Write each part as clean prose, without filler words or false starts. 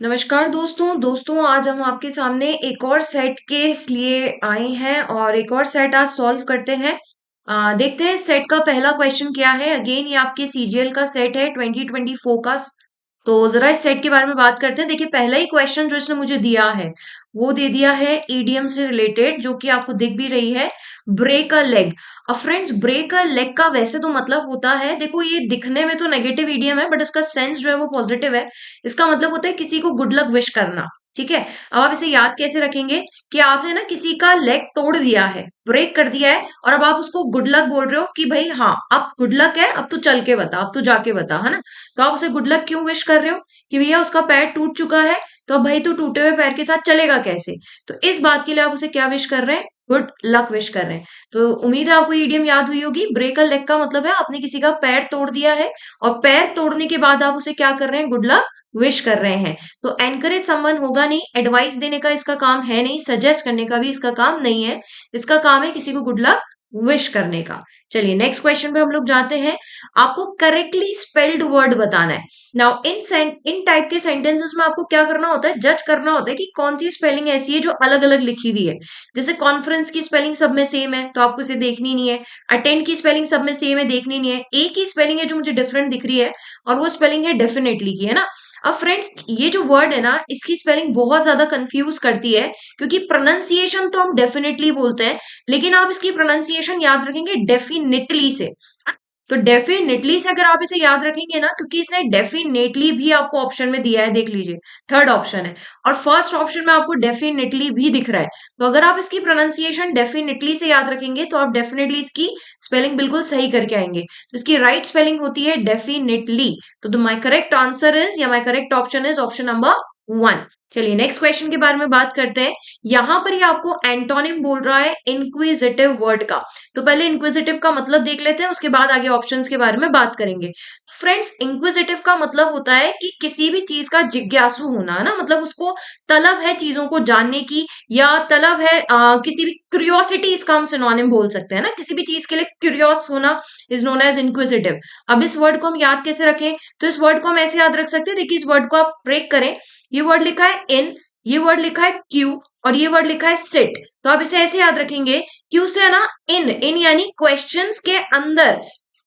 नमस्कार दोस्तों आज हम आपके सामने एक और सेट के लिए आए हैं और एक और सेट आज सॉल्व करते हैं। देखते हैं सेट का पहला क्वेश्चन क्या है। अगेन ये आपके सीजीएल का सेट है 2024 का। तो जरा इस सेट के बारे में बात करते हैं। देखिए पहला ही क्वेश्चन जो इसने मुझे दिया है वो दे दिया है ईडीएम से रिलेटेड, जो कि आपको दिख भी रही है, ब्रेक अ लेग। अब फ्रेंड्स ब्रेक अ लेग का वैसे तो मतलब होता है, देखो ये दिखने में तो नेगेटिव ईडीएम है बट इसका सेंस जो है वो पॉजिटिव है। इसका मतलब होता है किसी को गुड लक विश करना। ठीक है, अब आप इसे याद कैसे रखेंगे कि आपने ना किसी का लेग तोड़ दिया है, ब्रेक कर दिया है, और अब आप उसको गुड लक बोल रहे हो कि भाई हाँ अब गुड लक है, अब तू चल के बता, अब तू जाके बता, है ना। तो आप उसे गुड लक क्यों विश कर रहे हो कि भैया उसका पैर टूट चुका है, तो अब भाई तू टूटे हुए पैर के साथ चलेगा कैसे। तो इस बात के लिए आप उसे क्या विश कर रहे हैं, गुड लक विश कर रहे हैं। तो उम्मीद है आपको ईडीएम याद हुई होगी। ब्रेक अ लेग का मतलब है आपने किसी का पैर तोड़ दिया है और पैर तोड़ने के बाद आप उसे क्या कर रहे हैं, गुड लक विश कर रहे हैं। तो एनकरेज समवन होगा नहीं, एडवाइस देने का इसका काम है नहीं, सजेस्ट करने का भी इसका काम नहीं है। इसका काम है किसी को गुड लक विश करने का। चलिए नेक्स्ट क्वेश्चन पे हम लोग जाते हैं। आपको करेक्टली स्पेल्ड वर्ड बताना है। नाउ इन टाइप के सेंटेंसेस में आपको क्या करना होता है, जज करना होता है कि कौन सी स्पेलिंग ऐसी है जो अलग अलग लिखी हुई है। जैसे कॉन्फ्रेंस की स्पेलिंग सब में सेम है तो आपको इसे देखनी नहीं है। अटेंड की स्पेलिंग सब में सेम है, देखनी नहीं है। एक ही स्पेलिंग है जो मुझे डिफरेंट दिख रही है और वो स्पेलिंग है डेफिनेटली की, है ना। अब फ्रेंड्स ये जो वर्ड है ना, इसकी स्पेलिंग बहुत ज्यादा कंफ्यूज करती है, क्योंकि प्रोनाउंसिएशन तो हम डेफिनेटली बोलते हैं, लेकिन आप इसकी प्रोनाउंसिएशन याद रखेंगे डेफिनेटली से। तो डेफिनेटली से अगर आप इसे याद रखेंगे ना, क्योंकि इसने डेफिनेटली भी आपको ऑप्शन में दिया है, देख लीजिए थर्ड ऑप्शन है, और फर्स्ट ऑप्शन में आपको डेफिनेटली भी दिख रहा है। तो अगर आप इसकी प्रोनाउंसिएशन डेफिनेटली से याद रखेंगे तो आप डेफिनेटली इसकी स्पेलिंग बिल्कुल सही करके आएंगे। तो इसकी राइट स्पेलिंग होती है डेफिनेटली। तो माई करेक्ट आंसर इज, या my correct option is option number 1। चलिए नेक्स्ट क्वेश्चन के बारे में बात करते हैं। यहां पर ही आपको एंटोनिम बोल रहा है इंक्विजिटिव वर्ड का। तो पहले इंक्विजिटिव का मतलब देख लेते हैं, उसके बाद आगे ऑप्शंस के बारे में बात करेंगे। फ्रेंड्स इंक्विजिटिव का मतलब होता है कि किसी भी चीज का जिज्ञासु होना, है ना, मतलब उसको तलब है चीजों को जानने की, या तलब है किसी भी क्यूरियोसिटी, इसका हम सिनोनिम बोल सकते हैं ना, किसी भी चीज के लिए क्यूरियस होना इज नोन एज इंक्विजिटिव। अब इस वर्ड को हम याद कैसे रखें, तो इस वर्ड को हम ऐसे याद रख सकते हैं। देखिए इस वर्ड को आप ब्रेक करें, ये वर्ड लिखा है इन, ये वर्ड लिखा है क्यू, और ये वर्ड लिखा है सिट। तो आप इसे ऐसे याद रखेंगे, क्यू से है ना इन, इन यानी क्वेश्चंस के अंदर,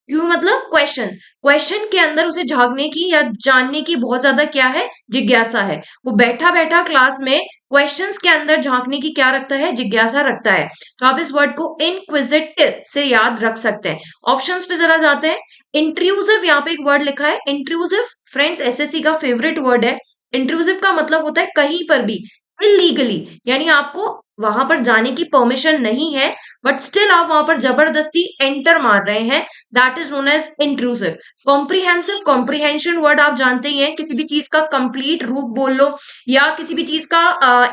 क्यों मतलब क्वेश्चन, क्वेश्चन के अंदर उसे झांकने की या जानने की बहुत ज्यादा क्या है, जिज्ञासा है। वो बैठा बैठा क्लास में क्वेश्चंस के अंदर झांकने की क्या रखता है, जिज्ञासा रखता है। तो आप इस वर्ड को इनक्विजिटिव से याद रख सकते हैं। ऑप्शंस पे जरा जाते हैं। इंट्रूसिव, यहाँ पे एक वर्ड लिखा है इंट्रूसिव, फ्रेंड्स एसएससी का फेवरेट वर्ड है। इंट्रूसिव का मतलब होता है कहीं पर भी इलीगली, यानी आपको वहां पर जाने की परमिशन नहीं है बट स्टिल आप वहां पर जबरदस्ती एंटर मार रहे हैं, that is known as intrusive. Comprehensive, comprehension word आप जानते ही हैं, किसी भी चीज का कंप्लीट रूप बोल लो, या किसी भी चीज का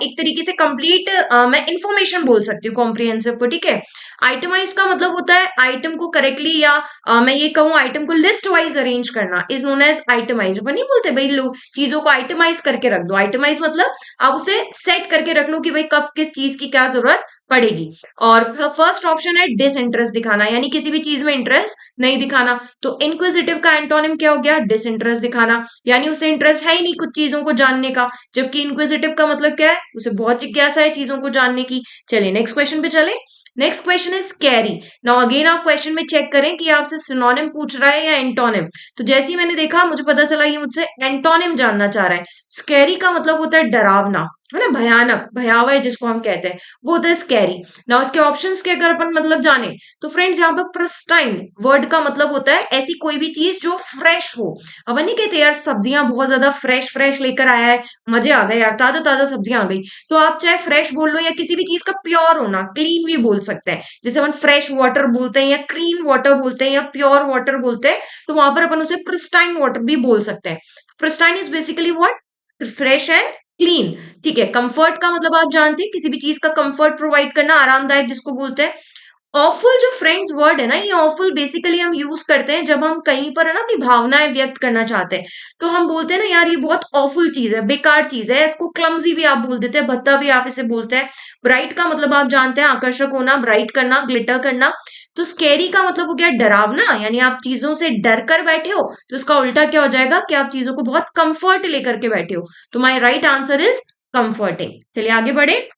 एक तरीके से कंप्लीट मैं इंफॉर्मेशन बोल सकती हूँ कॉम्प्रीहेंसिव को। ठीक है, आइटमाइज का मतलब होता है आइटम को करेक्टली, या मैं ये कहूँ आइटम को लिस्ट वाइज अरेंज करना इज नोन एज आइटमाइज। अपन नहीं बोलते भाई लोग चीजों को आइटमाइज करके रख दो, आइटमाइज मतलब आप उसे सेट करके रख लो कि भाई कब किस चीज की क्या जरूरत पड़ेगी। और फर्स्ट ऑप्शन है डिसइंटरेस्ट दिखाना, यानी किसी भी चीज में इंटरेस्ट नहीं दिखाना। तो इंक्विजिटिव का एंटोनिम क्या हो गया, डिसइंटरेस्ट दिखाना, यानी उसे इंटरेस्ट है ही नहीं कुछ चीजों को जानने का। जबकि इंक्विजिटिव का मतलब क्या है, उसे बहुत जिज्ञासा है चीजों को जानने की। चलिए नेक्स्ट क्वेश्चन पे चले। Next question is scary. Now again आप क्वेश्चन में चेक करें कि आपसे सिनोनिम पूछ रहा है या एंटोनिम। तो जैसे ही मैंने देखा मुझे पता चला ये मुझसे एंटोनिम जानना चाह रहा है। स्कैरी का मतलब होता है डरावना, है ना, भयानक, भयावह जिसको हम कहते हैं, वो होता है स्कैरी। नाउ इसके ऑप्शंस के अगर अपन मतलब जाने तो फ्रेंड्स यहाँ पर प्रिस्टाइन वर्ड का मतलब होता है ऐसी कोई भी चीज जो फ्रेश हो। अब नहीं कहते यार सब्जियां बहुत ज्यादा फ्रेश फ्रेश लेकर आया है, मजे आ गए यार, ताजा ताजा सब्जियां आ गई। तो आप चाहे फ्रेश बोल लो या किसी भी चीज का प्योर होना, क्लीन भी बोल सकते हैं। जैसे अपन फ्रेश वाटर बोलते हैं या क्लीन वाटर बोलते हैं या प्योर वाटर बोलते हैं, तो वहां पर अपन उसे प्रिस्टाइन वाटर भी बोल सकते हैं। Pristine is basically what, fresh and clean. ठीक है, कंफर्ट का मतलब आप जानते हैं किसी भी चीज का कंफर्ट प्रोवाइड करना, आरामदायक जिसको बोलते हैं। ऑफुल जो फ्रेंड्स वर्ड है ना, ये ऑफुल बेसिकली हम यूज करते हैं जब हम कहीं पर है ना अपनी भावनाएं व्यक्त करना चाहते हैं। तो हम बोलते हैं ना यार ये बहुत ऑफुल चीज है, बेकार चीज है, इसको क्लमजी भी आप बोल देते हैं, भद्दा भी आप इसे बोलते हैं। ब्राइट का मतलब आप जानते हैं आकर्षक होना, ब्राइट करना, ग्लिटर करना। तो स्केरी का मतलब हो गया डरावना, यानी आप चीजों से डर कर बैठे हो, तो इसका उल्टा क्या हो जाएगा कि आप चीजों को बहुत कंफर्ट लेकर के बैठे हो। तो my right answer is comforting. चलिए आगे बढ़े।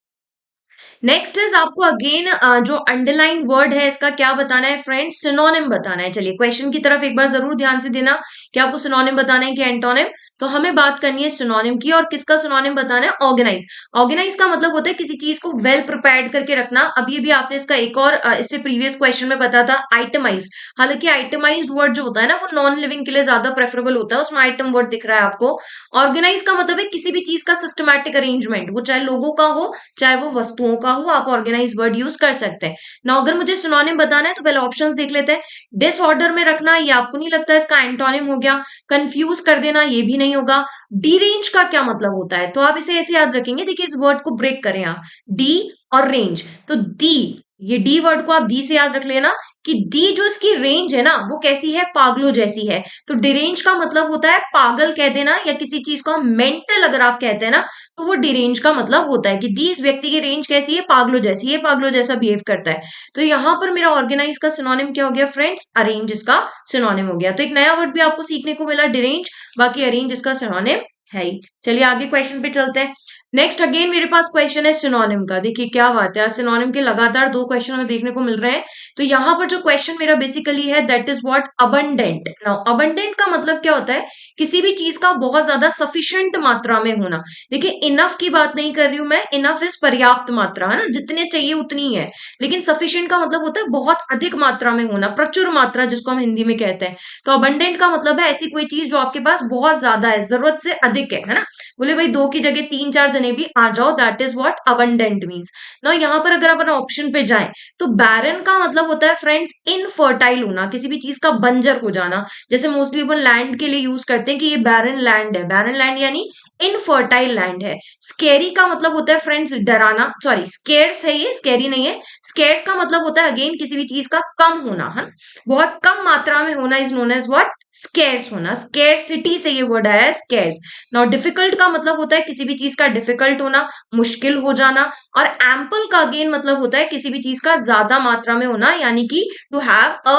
नेक्स्ट इज आपको अगेन जो अंडरलाइन वर्ड है इसका क्या बताना है फ्रेंड्स, सिनोनिम बताना है। चलिए क्वेश्चन की तरफ एक बार जरूर ध्यान से देना कि आपको सिनोनिम बताना है कि एंटोनिम। तो हमें बात करनी है सिनोनिम की, और किसका सिनोनिम बताना है, ऑर्गेनाइज। ऑर्गेनाइज का मतलब होता है किसी चीज को वेल प्रिपेयर्ड करके रखना। अभी भी आपने इसका एक और इससे प्रीवियस क्वेश्चन में पता था आइटमाइज। हालांकि आइटमाइज्ड वर्ड जो होता है ना वो नॉन लिविंग के लिए ज्यादा प्रेफरेबल होता है, उसमें आइटम वर्ड दिख रहा है आपको। ऑर्गेनाइज का मतलब है किसी भी चीज का सिस्टमैटिक अरेंजमेंट, वो चाहे लोगों का हो चाहे वो वस्तुओं का हो, आप ऑर्गेनाइज वर्ड यूज कर सकते हैं ना। अगर मुझे सिनोनिम बताना है तो पहले ऑप्शंस देख लेते हैं। डिसऑर्डर में रखना, ये आपको नहीं लगता इसका एंटोनिम हो गया। कंफ्यूज कर देना, ये भी नहीं होगा। डीरेंज का क्या मतलब होता है, तो आप इसे ऐसे याद रखेंगे, देखिए इस वर्ड को ब्रेक करें आप, डी और रेंज। तो दी, ये डी वर्ड को आप दी से याद रख लेना कि दी जो इसकी रेंज है ना वो कैसी है, पागलों जैसी है। तो डिरेंज का मतलब होता है पागल कह देना, या किसी चीज को मेंटल अगर आप कहते हैं ना तो वो डिरेंज का मतलब होता है कि दी इस व्यक्ति की रेंज कैसी है, पागलों जैसी है, पागलों जैसा बिहेव करता है। तो यहाँ पर मेरा ऑर्गेनाइज का सिनोनिम क्या हो गया फ्रेंड्स, अरेंज इसका सिनोनिम हो गया। तो एक नया वर्ड भी आपको सीखने को मिला डिरेंज, बाकी अरेंज इसका सिनोनिम है ही। चलिए आगे क्वेश्चन पे चलते हैं। नेक्स्ट अगेन मेरे पास क्वेश्चन है सिनोनिम का। देखिए क्या बात है, सिनोनिम के लगातार दो क्वेश्चन हमें देखने को मिल रहे हैं। तो यहाँ पर जो क्वेश्चन मेरा बेसिकली है that is what, abundant. Now abundant का मतलब क्या होता है, किसी भी चीज का बहुत ज्यादा सफिशिएंट मात्रा में होना। देखिए इनफ की बात नहीं कर रही हूं मैं, इनफ इज पर्याप्त मात्रा है ना, जितने चाहिए उतनी ही है। लेकिन सफिशिएंट का मतलब होता है बहुत अधिक मात्रा में होना, प्रचुर मात्रा जिसको हम हिंदी में कहते हैं। तो अबंडेंट का मतलब है ऐसी कोई चीज जो आपके पास बहुत ज्यादा है, जरूरत से अधिक है ना। बोले भाई दो की जगह तीन चार जने भी आ जाओ, that is what abundant means. ना यहाँ पर अगर अपन ऑप्शन पे जाएं तो बैरन का मतलब होता है फ्रेंड्स इनफर्टाइल होना, किसी भी चीज का बंजर हो जाना। जैसे मोस्टली अपन लैंड के लिए यूज करते हैं कि ये बैरन लैंड है, बैरन लैंड यानी इनफर्टाइल लैंड है। स्केरी का मतलब होता है फ्रेंड्स डराना, सॉरी स्केर्स है ये, स्केरी नहीं है। स्केर्स का मतलब होता है अगेन किसी भी चीज का कम होना है, बहुत कम मात्रा में होना is known as what, scarce होना। स्केर्सिटी से ये वर्ड आया है स्केर्स। नाउ डिफिकल्ट का मतलब होता है किसी भी चीज का डिफिकल्ट होना, मुश्किल हो जाना। और एम्पल का अगेन मतलब होता है किसी भी चीज का ज्यादा मात्रा में होना, यानी कि to have a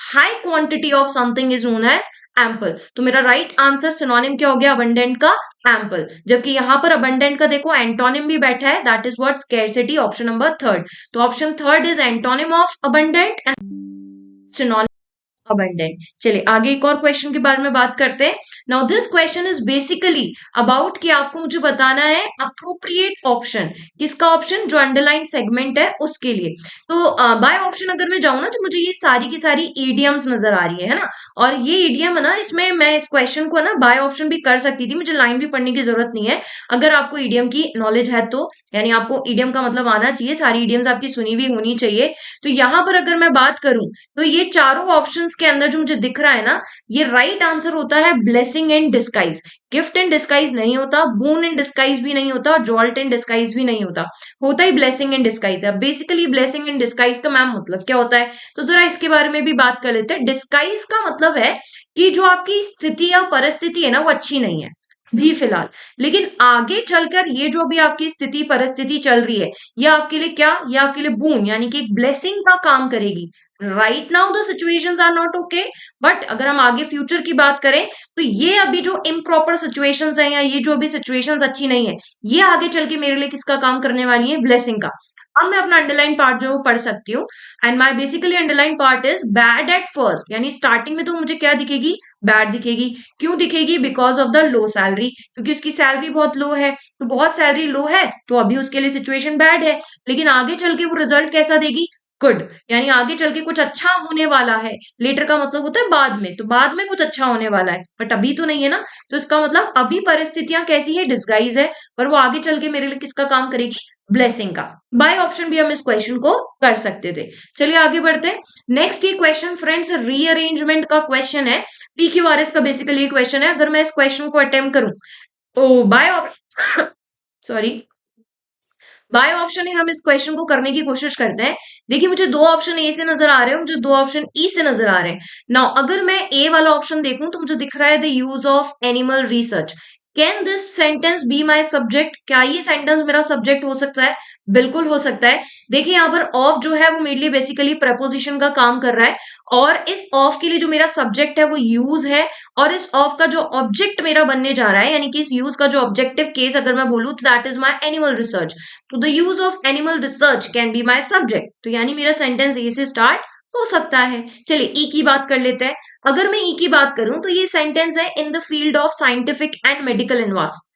high quantity of something is known as ample. तो मेरा राइट आंसर सिनोनिम क्या हो गया अबंडेंट का, एम्पल। जबकि यहां पर अबंडेंट का देखो एंटोनिम भी बैठा है, that is what, scarcity, option number third. तो option third is antonym of abundant and synonym abundant. चलिए आगे एक और क्वेश्चन के बारे में बात करते हैं। Now this question is basically about कि आपको मुझे बताना है अप्रोप्रिएट ऑप्शन। किसका ऑप्शन, जो अंडरलाइन सेगमेंट है उसके लिए। तो बाय ऑप्शन अगर मैं जाऊं ना तो मुझे ये सारी की सारी ईडियम्स नजर आ रही है ना। और ये ईडियम है ना, इसमें मैं इस क्वेश्चन को ना बाय ऑप्शन भी कर सकती थी, मुझे लाइन भी पढ़ने की जरूरत नहीं है। अगर आपको ईडियम की नॉलेज है तो, यानी आपको ईडियम का मतलब आना चाहिए, सारी ईडियम्स आपकी सुनी हुई होनी चाहिए। तो यहां पर अगर मैं बात करूं तो ये चारों ऑप्शंस के अंदर जो मुझे दिख रहा है ना, ये राइट आंसर होता है blessing in disguise. Gift in disguise नहीं होता, बून इन डिस्गाइज भी नहीं होता, और जॉल्ट इन डिस्गाइज भी नहीं होता, होता ही ब्लेसिंग इन डिस्गाइज है। बेसिकली ब्लेसिंग इन डिस्गाइज का मैम मतलब क्या होता है, तो जरा इसके बारे में भी बात कर लेते हैं। डिस्गाइज का मतलब है कि जो आपकी स्थिति या परिस्थिति है ना वो अच्छी नहीं है भी फिलहाल, लेकिन आगे चलकर ये जो भी आपकी स्थिति परिस्थिति चल रही है, ये आपके लिए क्या, ये आपके लिए बून यानी कि एक ब्लेसिंग का काम करेगी। Right now the situations are not okay, but अगर हम आगे फ्यूचर की बात करें तो ये अभी जो इम्प्रॉपर सिचुएशंस है या ये जो अभी सिचुएशंस अच्छी नहीं है, ये आगे चल के मेरे लिए किसका काम करने वाली है, ब्लेसिंग का। अब मैं अपना अंडरलाइन पार्ट जो है वो पढ़ सकती हूँ। And my basically underline part is bad at first, यानी स्टार्टिंग में तो मुझे क्या दिखेगी, बैड दिखेगी। क्यों दिखेगी, because of the low salary, क्योंकि उसकी सैलरी बहुत लो है। तो बहुत सैलरी लो है तो अभी उसके लिए सिचुएशन बैड है, लेकिन आगे चल के वो रिजल्ट कैसा देगी, गुड, यानी आगे चल के कुछ अच्छा होने वाला है। लेटर का मतलब होता है बाद में, तो बाद में कुछ अच्छा होने वाला है, बट अभी तो नहीं है ना। तो इसका मतलब अभी परिस्थितियां कैसी है, डिस्गाइज है, पर वो आगे चल के मेरे लिए किसका काम करेगी, ब्लेसिंग का। बाय ऑप्शन भी हम इस क्वेश्चन को कर सकते थे। चलिए आगे बढ़ते हैं। नेक्स्ट ये क्वेश्चन फ्रेंड्स रीअरेंजमेंट का क्वेश्चन है, PQRS का बेसिकली क्वेश्चन है। अगर मैं इस क्वेश्चन को अटेम्प्ट करूं तो by option sorry by option ही हम इस क्वेश्चन को करने की कोशिश करते हैं। देखिए मुझे दो ऑप्शन ए से नजर आ रहे हैं, मुझे दो ऑप्शन ई से नजर आ रहे हैं। नाउ अगर मैं ए वाला ऑप्शन देखूं तो मुझे दिख रहा है the use of animal research. Can this sentence B my subject? क्या ये सेंटेंस मेरा सब्जेक्ट हो सकता है? बिल्कुल हो सकता है। देखिए यहाँ पर ऑफ जो है वो मेरे लिए बेसिकली प्रपोजिशन का काम कर रहा है, और इस ऑफ के लिए जो मेरा सब्जेक्ट है वो यूज है, और इस ऑफ का जो ऑब्जेक्ट मेरा बनने जा रहा है, यानी कि इस यूज का जो ऑब्जेक्टिव केस अगर मैं बोलूं तो that is my animal research. तो the use of animal research can be my subject. तो यानी मेरा सेंटेंस ए से स्टार्ट हो सकता है। चलिए ई की बात कर लेते हैं। अगर मैं ई की बात करूं तो ये सेंटेंस है इन the field of scientific and medical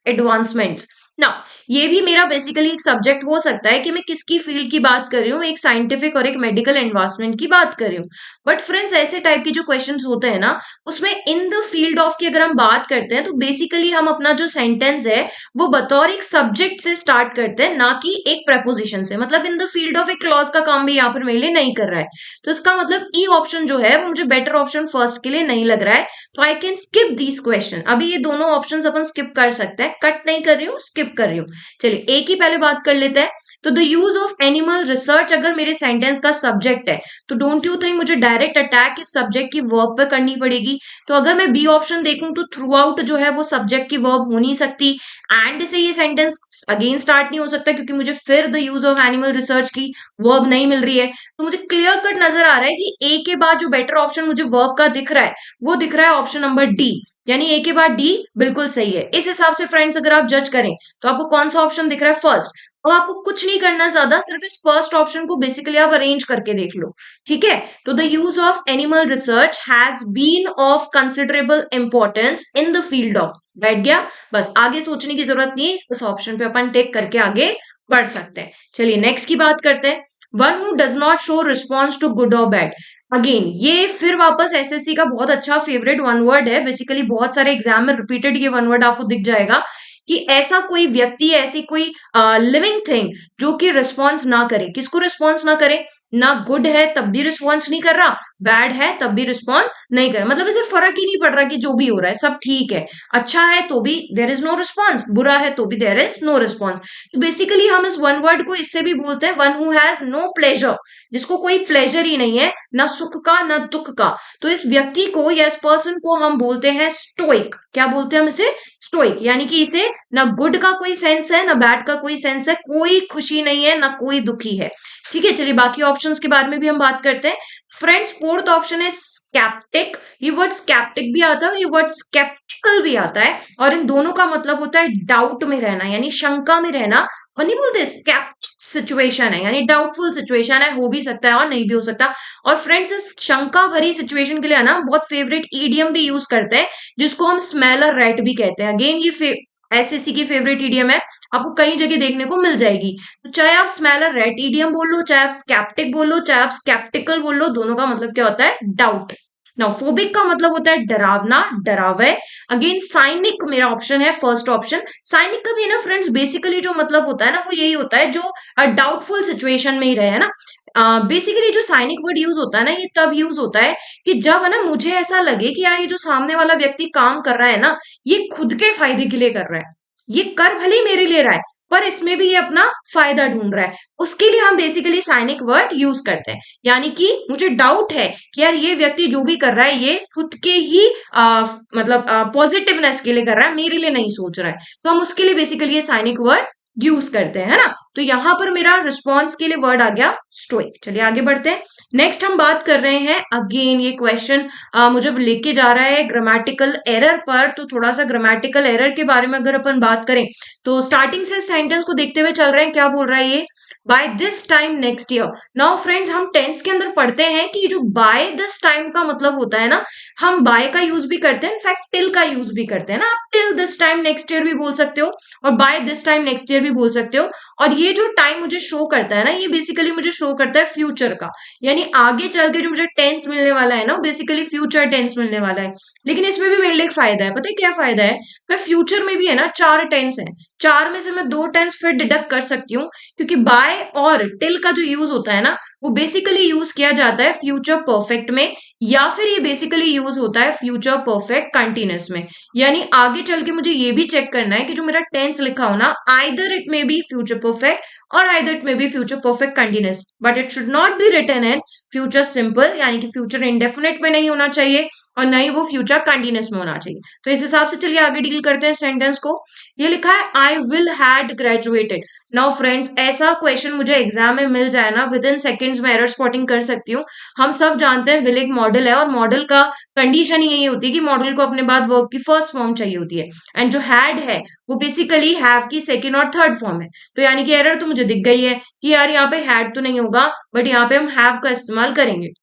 advancements. ना, ये भी मेरा बेसिकली एक सब्जेक्ट हो सकता है कि मैं किसकी फील्ड की बात कर रही हूँ, एक साइंटिफिक और एक मेडिकल एडवांसमेंट की बात कर रही हूँ। बट फ्रेंड्स ऐसे टाइप के जो क्वेश्चंस होते हैं ना, उसमें इन द फील्ड ऑफ की अगर हम बात करते हैं तो बेसिकली हम अपना जो सेंटेंस है वो बतौर एक सब्जेक्ट से स्टार्ट करते हैं, ना कि एक प्रपोजिशन से। मतलब इन द फील्ड ऑफ एक क्लॉज का काम भी यहाँ पर मेरे लिए नहीं कर रहा है। तो इसका मतलब ई ऑप्शन जो है वो मुझे बेटर ऑप्शन फर्स्ट के लिए नहीं लग रहा है। तो I can skip this question. अभी ये दोनों ऑप्शन अपन स्किप कर सकते हैं, कट नहीं कर रही हूँ, स्किप कर रही हूँ। चलिए एक ही पहले बात कर लेते हैं। तो the use of animal research अगर मेरे सेंटेंस का सब्जेक्ट है तो डोंट यू थिंक मुझे डायरेक्ट अटैक इस सब्जेक्ट की वर्ब पे करनी पड़ेगी। तो अगर मैं बी ऑप्शन देखूं तो थ्रू आउट जो है वो सब्जेक्ट की वर्ब हो नहीं सकती, एंड से ये सेंटेंस अगेन स्टार्ट नहीं हो सकता क्योंकि मुझे फिर the use of animal research की वर्ब नहीं मिल रही है। तो मुझे क्लियर कट नजर आ रहा है कि ए के बाद जो बेटर ऑप्शन मुझे वर्ब का दिख रहा है वो दिख रहा है ऑप्शन नंबर डी। यानी ए के बाद डी बिल्कुल सही है। इस हिसाब से फ्रेंड्स अगर आप जज करें तो आपको कौन सा ऑप्शन दिख रहा है? फर्स्ट। अब आपको कुछ नहीं करना ज्यादा, सिर्फ इस फर्स्ट ऑप्शन को बेसिकली आप अरेंज करके देख लो। ठीक है, तो the use of animal research has been of considerable importance in the field of. बैठ गया, बस आगे सोचने की जरूरत नहीं है, इस ऑप्शन पे अपन टेक करके आगे बढ़ सकते हैं। चलिए नेक्स्ट की बात करते हैं। One who does not show response to good और बैड। अगेन ये फिर वापस एसएससी का बहुत अच्छा फेवरेट वन वर्ड है। बेसिकली बहुत सारे एग्जाम में रिपीटेड ये वन वर्ड आपको दिख जाएगा कि ऐसा कोई व्यक्ति, ऐसी कोई लिविंग थिंग जो कि रिस्पॉन्स ना करे। किसको रिस्पॉन्स ना करे? ना गुड है तब भी रिस्पॉन्स नहीं कर रहा, बैड है तब भी रिस्पॉन्स नहीं कर रहा। मतलब इसे फर्क ही नहीं पड़ रहा कि जो भी हो रहा है सब ठीक है। अच्छा है तो भी देयर इज नो रिस्पॉन्स, बुरा है तो भी देयर इज नो रिस्पॉन्स। तो बेसिकली हम इस वन वर्ड को इससे भी बोलते हैं one who has no pleasure, जिसको कोई प्लेजर ही नहीं है, ना सुख का ना दुख का। तो इस व्यक्ति को या इस पर्सन को हम बोलते हैं स्टोइक। क्या बोलते हैं हम इसे? स्टोइक। यानी कि इसे ना गुड का कोई सेंस है ना बैड का कोई सेंस है, कोई खुशी नहीं है ना कोई दुखी है। ठीक है, चलिए बाकी ऑप्शंस के बारे में भी हम बात करते हैं। फ्रेंड्स फोर्थ ऑप्शन है स्कैप्टिक। ये वर्ड स्कैप्टिक भी आता है और ये वर्ड स्केप्टिकल भी आता है, और इन दोनों का मतलब होता है डाउट में रहना, यानी शंका में रहना। और नहीं बोलते स्कैप्ट सिचुएशन है, यानी डाउटफुल सिचुएशन है, हो भी सकता है और नहीं भी हो सकता। और फ्रेंड्स इस शंका भरी सिचुएशन के लिए ना बहुत फेवरेट ईडियम भी यूज करते हैं, जिसको हम स्मेल अ रैट भी कहते हैं। अगेन ये एसएससी की फेवरेट ईडियम है, आपको कई जगह देखने को मिल जाएगी। तो चाहे आप स्मेल अ रैट ईडियम बोल लो, चाहे आप स्कैप्टिक बोल लो, चाहे आप स्कैप्टिकल बोल लो, दोनों का मतलब क्या होता है? डाउट। नाउ फोबिक का मतलब होता है डरावना, डरावे। अगेन साइनिक मेरा ऑप्शन है फर्स्ट ऑप्शन। साइनिक का भी ना फ्रेंड्स बेसिकली जो मतलब होता है ना वो यही होता है जो डाउटफुल सिचुएशन में ही रहे, है ना। बेसिकली जो साइनिक वर्ड यूज होता है ना ये तब यूज होता है कि जब है ना मुझे ऐसा लगे कि यार ये जो सामने वाला व्यक्ति काम कर रहा है ना ये खुद के फायदे के लिए कर रहा है, ये कर भले ही मेरे लिए रहा है पर इसमें भी ये अपना फायदा ढूंढ रहा है, उसके लिए हम बेसिकली साइनिक वर्ड यूज करते हैं। यानी कि मुझे डाउट है कि यार ये व्यक्ति जो भी कर रहा है ये खुद के ही मतलब पॉजिटिवनेस के लिए कर रहा है, मेरे लिए नहीं सोच रहा है, तो हम उसके लिए बेसिकली ये साइनिक वर्ड यूज करते हैं, है ना। तो यहां पर मेरा रिस्पॉन्स के लिए वर्ड आ गया स्टोइक। चलिए आगे बढ़ते हैं। नेक्स्ट हम बात कर रहे हैं, अगेन ये क्वेश्चन मुझे लेके जा रहा है ग्रामेटिकल एरर पर। तो थोड़ा सा ग्रामेटिकल एरर के बारे में अगर अपन बात करें तो स्टार्टिंग से सेंटेंस को देखते हुए चल रहे हैं। क्या बोल रहा है ये? By this time next year. Now friends हम टेंस के अंदर पढ़ते हैं कि जो बाय दिस टाइम का मतलब होता है ना, हम बाय का यूज भी करते हैं, इनफैक्ट टिल का यूज भी करते हैं ना। आप till this time next year भी बोल सकते हो और by this time next year भी बोल सकते हो। और ये जो टाइम मुझे शो करता है ना ये बेसिकली मुझे शो करता है फ्यूचर का, यानी आगे चल के जो मुझे टेंस मिलने वाला है ना बेसिकली फ्यूचर टेंस मिलने वाला है। लेकिन इसमें भी मेरे लिए एक फायदा है, पता है क्या फायदा है? मैं फ्यूचर में भी है ना 4 टेंस है, 4 में से मैं 2 टेंस फिर डिडक्ट कर सकती हूँ, क्योंकि बाय और टिल का जो यूज होता है ना वो बेसिकली यूज किया जाता है फ्यूचर परफेक्ट में, या फिर ये बेसिकली यूज होता है फ्यूचर परफेक्ट कंटिन्यूअस में। यानी आगे चल के मुझे ये भी चेक करना है कि जो मेरा टेंस लिखा हो ना either it may be future perfect और either it may be future perfect continuous, but it should not be written in future simple, यानी कि फ्यूचर इंडेफिनिट में नहीं होना चाहिए, और ना ही वो फ्यूचर कंटिन्यूअस में होना चाहिए। तो इस हिसाब से चलिए आगे डील करते हैं सेंटेंस को। ये लिखा है I will had graduated. Now friends, ऐसा क्वेश्चन मुझे एग्जाम में मिल जाए ना, विद इन सेकेंड्स में एरर स्पॉटिंग कर सकती हूँ। हम सब जानते हैं विल एक मॉडल है, और मॉडल का कंडीशन ही यही होती है कि मॉडल को अपने बाद वर्ब की फर्स्ट फॉर्म चाहिए होती है। एंड जो हैड है वो बेसिकली हैव की सेकेंड और थर्ड फॉर्म है। तो यानी कि एरर तो मुझे दिख गई है कि यार यहाँ पे हैड तो नहीं होगा, बट यहाँ पे हम हैव का इस्तेमाल करेंगे।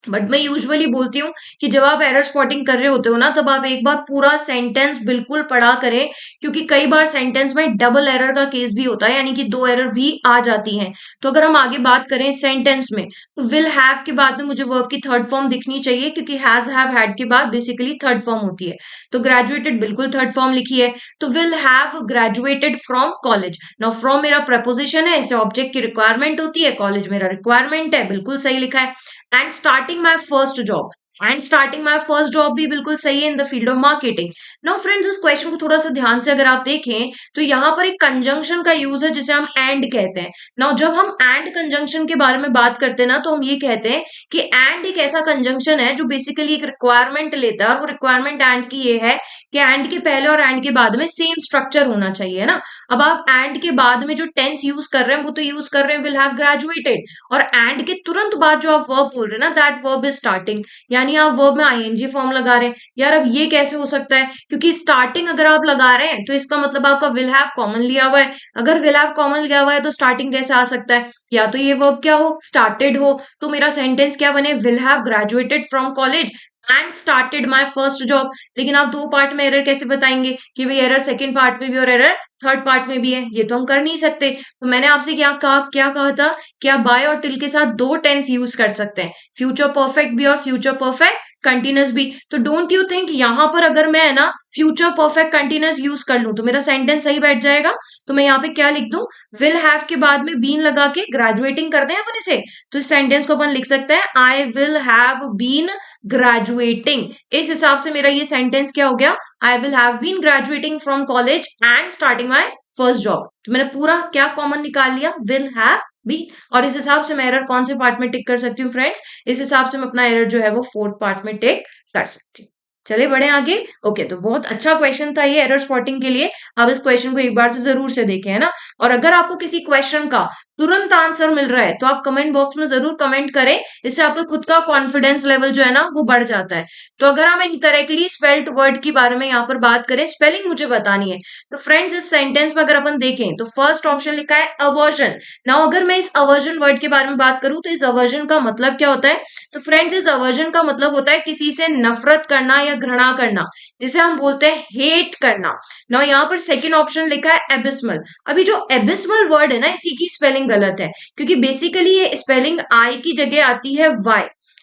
बट मैं यूजुअली बोलती हूँ कि जब आप एरर स्पॉटिंग कर रहे होते हो ना, तब आप एक बार पूरा सेंटेंस बिल्कुल पढ़ा करें, क्योंकि कई बार सेंटेंस में डबल एरर का केस भी होता है, यानी कि दो एरर भी आ जाती हैं। तो अगर हम आगे बात करें सेंटेंस में, तो विल हैव के बाद में मुझे वर्ब की थर्ड फॉर्म दिखनी चाहिए, क्योंकि हैज हैव हैड के बाद बेसिकली थर्ड फॉर्म होती है। तो ग्रेजुएटेड बिल्कुल थर्ड फॉर्म लिखी है। तो will have graduated from college. Now from मेरा प्रपोजिशन है, इसे ऑब्जेक्ट की रिक्वायरमेंट होती है, कॉलेज मेरा रिक्वायरमेंट है, बिल्कुल सही लिखा है। And starting my first job, and starting my first job भी बिल्कुल सही है इन the field of marketing. Now friends, इस क्वेश्चन को थोड़ा सा ध्यान से अगर आप देखें, तो यहाँ पर एक कंजंक्शन का यूज है जिसे हम एंड कहते हैं। नाउ जब हम एंड कंजंक्शन के बारे में बात करते हैं ना, तो हम ये कहते हैं कि एंड एक ऐसा कंजंक्शन है जो बेसिकली एक रिक्वायरमेंट लेता है, और वो रिक्वायरमेंट एंड की ये है कि एंड के पहले और एंड के बाद में सेम स्ट्रक्चर होना चाहिए ना। अब आप एंड के बाद में जो टेंस यूज कर रहे हैं वो तो यूज कर रहे हैं विल हैव ग्रेजुएटेड, और एंड के तुरंत बाद जो आप वर्ब बोल रहे हैं ना, दैट वर्ब इज स्टार्टिंग, यानी आप वर्ब में आईएनजी फॉर्म लगा रहे हैं। यार अब ये कैसे हो सकता है? क्योंकि स्टार्टिंग अगर आप लगा रहे हैं तो इसका मतलब आपका विल हैव कॉमन लिया हुआ है। अगर विल हैव कॉमन लिया हुआ है तो स्टार्टिंग कैसे आ सकता है? या तो ये वर्ब क्या हो, स्टार्टेड हो। तो मेरा सेंटेंस क्या बने, will have graduated from college and started my first job. लेकिन आप दो पार्ट में एरर कैसे बताएंगे कि भाई एरर सेकंड पार्ट में भी और एरर थर्ड पार्ट में भी है? ये तो हम कर नहीं सकते। तो मैंने आपसे क्या कहा था कि आप बाय और टिल के साथ दो टेंस यूज कर सकते हैं, फ्यूचर परफेक्ट भी और फ्यूचर परफेक्ट कंटिन्यूस भी। तो डोंट यू थिंक यहां पर अगर मैं ना फ्यूचर परफेक्ट कंटिन्यूस यूज कर लूं तो मेरा सेंटेंस सही बैठ जाएगा? तो मैं यहाँ पे क्या लिख दूं, विल हैव के बाद में बीन लगा के ग्रेजुएटिंग कर दें अपने से। तो इस सेंटेंस को अपन लिख सकते हैं I will have been graduating. इस हिसाब से मेरा ये सेंटेंस क्या हो गया, I will have been graduating from college and starting my first job. तो मैंने पूरा क्या कॉमन निकाल लिया, विल हैव बी। और इस हिसाब से मैं एरर कौन से पार्ट में टिक कर सकती हूँ फ्रेंड्स? इस हिसाब से मैं अपना एरर जो है वो फोर्थ पार्ट में टिक कर सकती हूँ। चले बढ़े आगे। ओके, तो बहुत अच्छा क्वेश्चन था ये एरर स्पॉटिंग के लिए। आप इस क्वेश्चन को एक बार से जरूर से देखें, है ना। और अगर आपको किसी क्वेश्चन का तुरंत आंसर मिल रहा है तो आप कमेंट बॉक्स में जरूर कमेंट करें, इससे आपका खुद का कॉन्फिडेंस लेवल जो है ना वो बढ़ जाता है। तो अगर हम इनकरेक्टली स्पेल्ड वर्ड के बारे में यहाँ पर बात करें, स्पेलिंग मुझे बतानी है। तो फ्रेंड्स, इस सेंटेंस में अगर अपन देखें तो फर्स्ट ऑप्शन लिखा है अवर्जन। नाउ अगर मैं इस अवर्जन वर्ड के बारे में बात करूं तो इस अवर्जन का मतलब क्या होता है? तो फ्रेंड्स, इस अवर्जन का मतलब होता है किसी से नफरत करना या घृणा करना, जिसे हम बोलते हैं हेट करना। नाउ यहाँ पर सेकंड ऑप्शन लिखा है एबिस्मल। अभी जो एबिस्मल वर्ड है ना, इसी की स्पेलिंग गलत है, क्योंकि बेसिकली ये स्पेलिंग आई की जगह आती है वाई।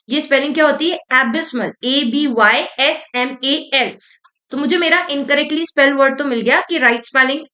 ये स्पेलिंग क्या होती है, एबिस्मल, ABYSMAL। तो मुझे मेरा इनकरेक्टली स्पेल वर्ड तो मिल गया कि राइट स्पेलिंग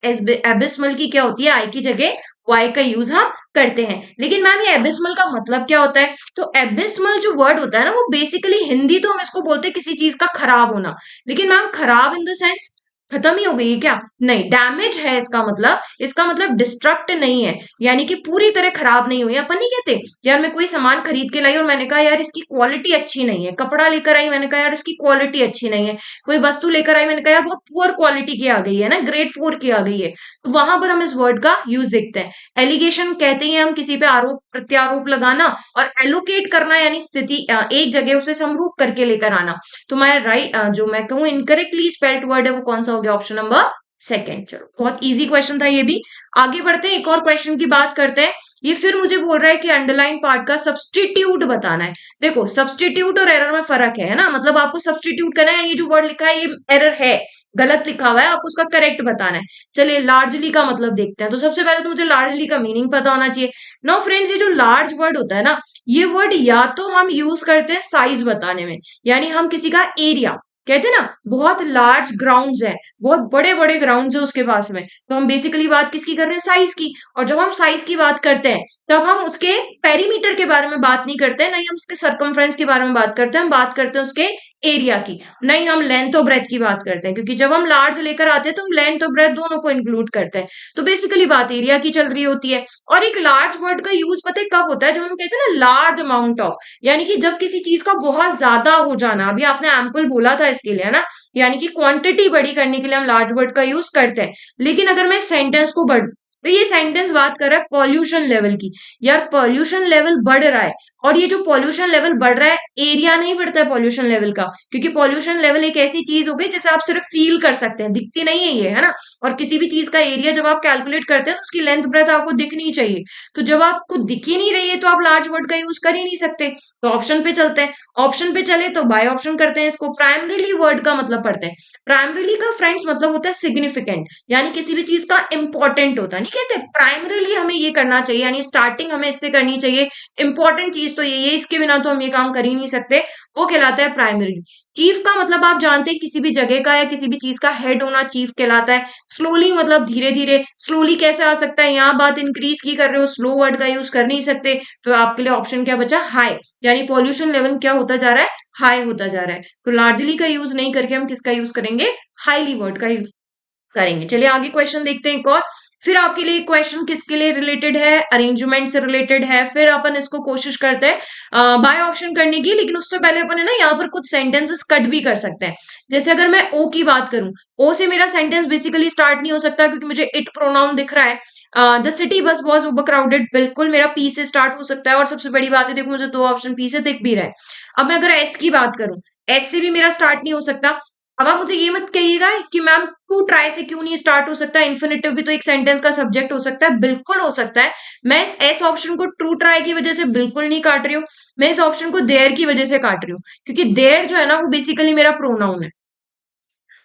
एबिस्मल की क्या होती है, आई की जगह वाई का यूज हम करते हैं। लेकिन मैम ये एबिस्मल का मतलब क्या होता है? तो एबिस्मल जो वर्ड होता है ना, वो बेसिकली हिंदी तो हम इसको बोलते हैं किसी चीज का खराब होना, लेकिन मैम खराब इन द सेंस खत्म ही हो गई है क्या? नहीं, डैमेज है इसका मतलब। इसका मतलब डिस्ट्रक्ट नहीं है, यानी कि पूरी तरह खराब नहीं हुई। अपन नहीं कहते यार मैं कोई सामान खरीद के लाई और मैंने कहा यार इसकी क्वालिटी अच्छी नहीं है, कपड़ा लेकर आई मैंने कहा यार इसकी क्वालिटी अच्छी नहीं है, कोई वस्तु लेकर आई मैंने कहा यार बहुत पुअर क्वालिटी की आ गई है ना, ग्रेड 4 की आ गई है। तो वहां पर हम इस वर्ड का यूज देखते हैं। एलिगेशन कहते हैं हम किसी पे आरोप प्रत्यारोप लगाना, और एलोकेट करना यानी स्थिति एक जगह उसे समरूप करके लेकर आना। तो मैं जो मैं कहूँ इनकरेक्टली स्पेल्ड वर्ड है वो कौन सा हो गया, ऑप्शन नंबर सेकेंड। चलो बहुत इजी क्वेश्चन था ये भी। आगे बढ़ते हैं, एक और क्वेश्चन की बात करते हैं। ये फिर मुझे बोल रहा है कि अंडरलाइन पार्ट का सब्सटीट्यूट बताना है। देखो सब्सटीट्यूट और एरर में फर्क है ना, मतलब आपको सब्सटीट्यूट करना है, ये जो वर्ड लिखा है ये एरर है, गलत लिखा हुआ है, आपको उसका करेक्ट बताना है। चलिए लार्जली का मतलब देखते हैं। तो सबसे पहले तो मुझे लार्जली का मीनिंग पता होना चाहिए। नो फ्रेंड्स, ये जो लार्ज वर्ड होता है ना, ये वर्ड या तो हम यूज करते हैं साइज बताने में, यानी हम किसी का एरिया कहते हैं ना, बहुत लार्ज ग्राउंड्स है, बहुत बड़े बड़े ग्राउंड्स है उसके पास में, तो हम बेसिकली बात किसकी कर रहे हैं, साइज की। और जब हम साइज की बात करते हैं तब हम उसके पेरीमीटर के बारे में बात नहीं करते हैं, नहीं हम उसके सरकमफ्रेंस के बारे में बात करते हैं, हम बात करते हैं उसके एरिया की, नहीं हम लेंथ और ब्रेथ की बात करते हैं, क्योंकि जब हम लार्ज लेकर आते हैं तो हम लेंथ और ब्रेथ दोनों को इंक्लूड करते हैं। तो बेसिकली बात एरिया की चल रही होती है। और एक लार्ज वर्ड का यूज पता है कब होता है, जब हम कहते हैं ना लार्ज अमाउंट ऑफ, यानी कि जब किसी चीज का बहुत ज्यादा हो जाना, अभी आपने एम्पल बोला था इसके लिए, है ना, यानी कि क्वांटिटी बड़ी करने के लिए हम लार्ज वर्ड का यूज करते हैं। लेकिन अगर मैं सेंटेंस को बढ़, तो ये सेंटेंस बात कर रहा है पॉल्यूशन लेवल की, यार पॉल्यूशन लेवल बढ़ रहा है, और ये जो पॉल्यूशन लेवल बढ़ रहा है, एरिया नहीं बढ़ता है पॉल्यूशन लेवल का, क्योंकि पॉल्यूशन लेवल एक ऐसी चीज हो गई जिसे आप सिर्फ फील कर सकते हैं, दिखती नहीं है ये, है ना। और किसी भी चीज का एरिया जब आप कैलकुलेट करते हैं तो उसकी लेंथ ब्रेथ आपको दिखनी चाहिए। तो जब आपको दिख ही नहीं रही है तो आप लार्ज वर्ड का यूज कर ही नहीं सकते। तो ऑप्शन पे चलते हैं, ऑप्शन पे चले तो बाय ऑप्शन करते हैं इसको। प्राइमरीली वर्ड का मतलब पढ़ते हैं। प्राइमरीली का फ्रेंड्स मतलब होता है सिग्निफिकेंट, यानी किसी भी चीज का इंपॉर्टेंट होता है, नहीं कहते प्राइमरीली हमें ये करना चाहिए, यानी स्टार्टिंग हमें इससे करनी चाहिए, इंपॉर्टेंट चीज तो ये, इसके बिना तो हम ये काम कर ही नहीं सकते, वो कहलाता है प्राइमरी। चीफ का मतलब आप जानते हैं किसी भी जगह का या किसी भी चीज का हेड होना चीफ कहलाता है। स्लोली मतलब धीरे धीरे, स्लोली कैसे आ सकता है, यहाँ बात इंक्रीज की कर रहे हो, स्लो वर्ड का यूज कर नहीं सकते, तो आपके लिए ऑप्शन क्या बचा, हाई, यानी पॉल्यूशन लेवल क्या होता जा रहा है, हाई होता जा रहा है। तो लार्जली का यूज नहीं करके हम किसका यूज करेंगे, हाईली वर्ड का यूज करेंगे। चलिए आगे क्वेश्चन देखते हैं एक और। फिर आपके लिए क्वेश्चन किसके लिए रिलेटेड है, अरेंजमेंट से रिलेटेड है। फिर अपन इसको कोशिश करते हैं बाय ऑप्शन करने की, लेकिन उससे पहले अपन है ना यहाँ पर कुछ सेंटेंसेस कट भी कर सकते हैं। जैसे अगर मैं ओ की बात करूं, ओ से मेरा सेंटेंस बेसिकली स्टार्ट नहीं हो सकता, क्योंकि मुझे इट प्रोनाउन दिख रहा है। The city bus was over crowded, बिल्कुल मेरा पी से स्टार्ट हो सकता है। और सबसे बड़ी बात है, देखो मुझे दो ऑप्शन पी से दिख भी रहा है। अब मैं अगर एस की बात करूं, एस से भी मेरा स्टार्ट नहीं हो सकता। अब आप मुझे ये मत कहिएगा कि मैम टू ट्राई से क्यों नहीं स्टार्ट हो सकता, इन्फिनेटिव भी तो एक सेंटेंस का सब्जेक्ट हो सकता है, बिल्कुल हो सकता है। मैं इस एस ऑप्शन को ट्रू ट्राई की वजह से बिल्कुल नहीं काट रही हूँ, मैं इस ऑप्शन को देयर की वजह से काट रही हूँ, क्योंकि देयर जो है ना वो बेसिकली मेरा प्रोनाउन है,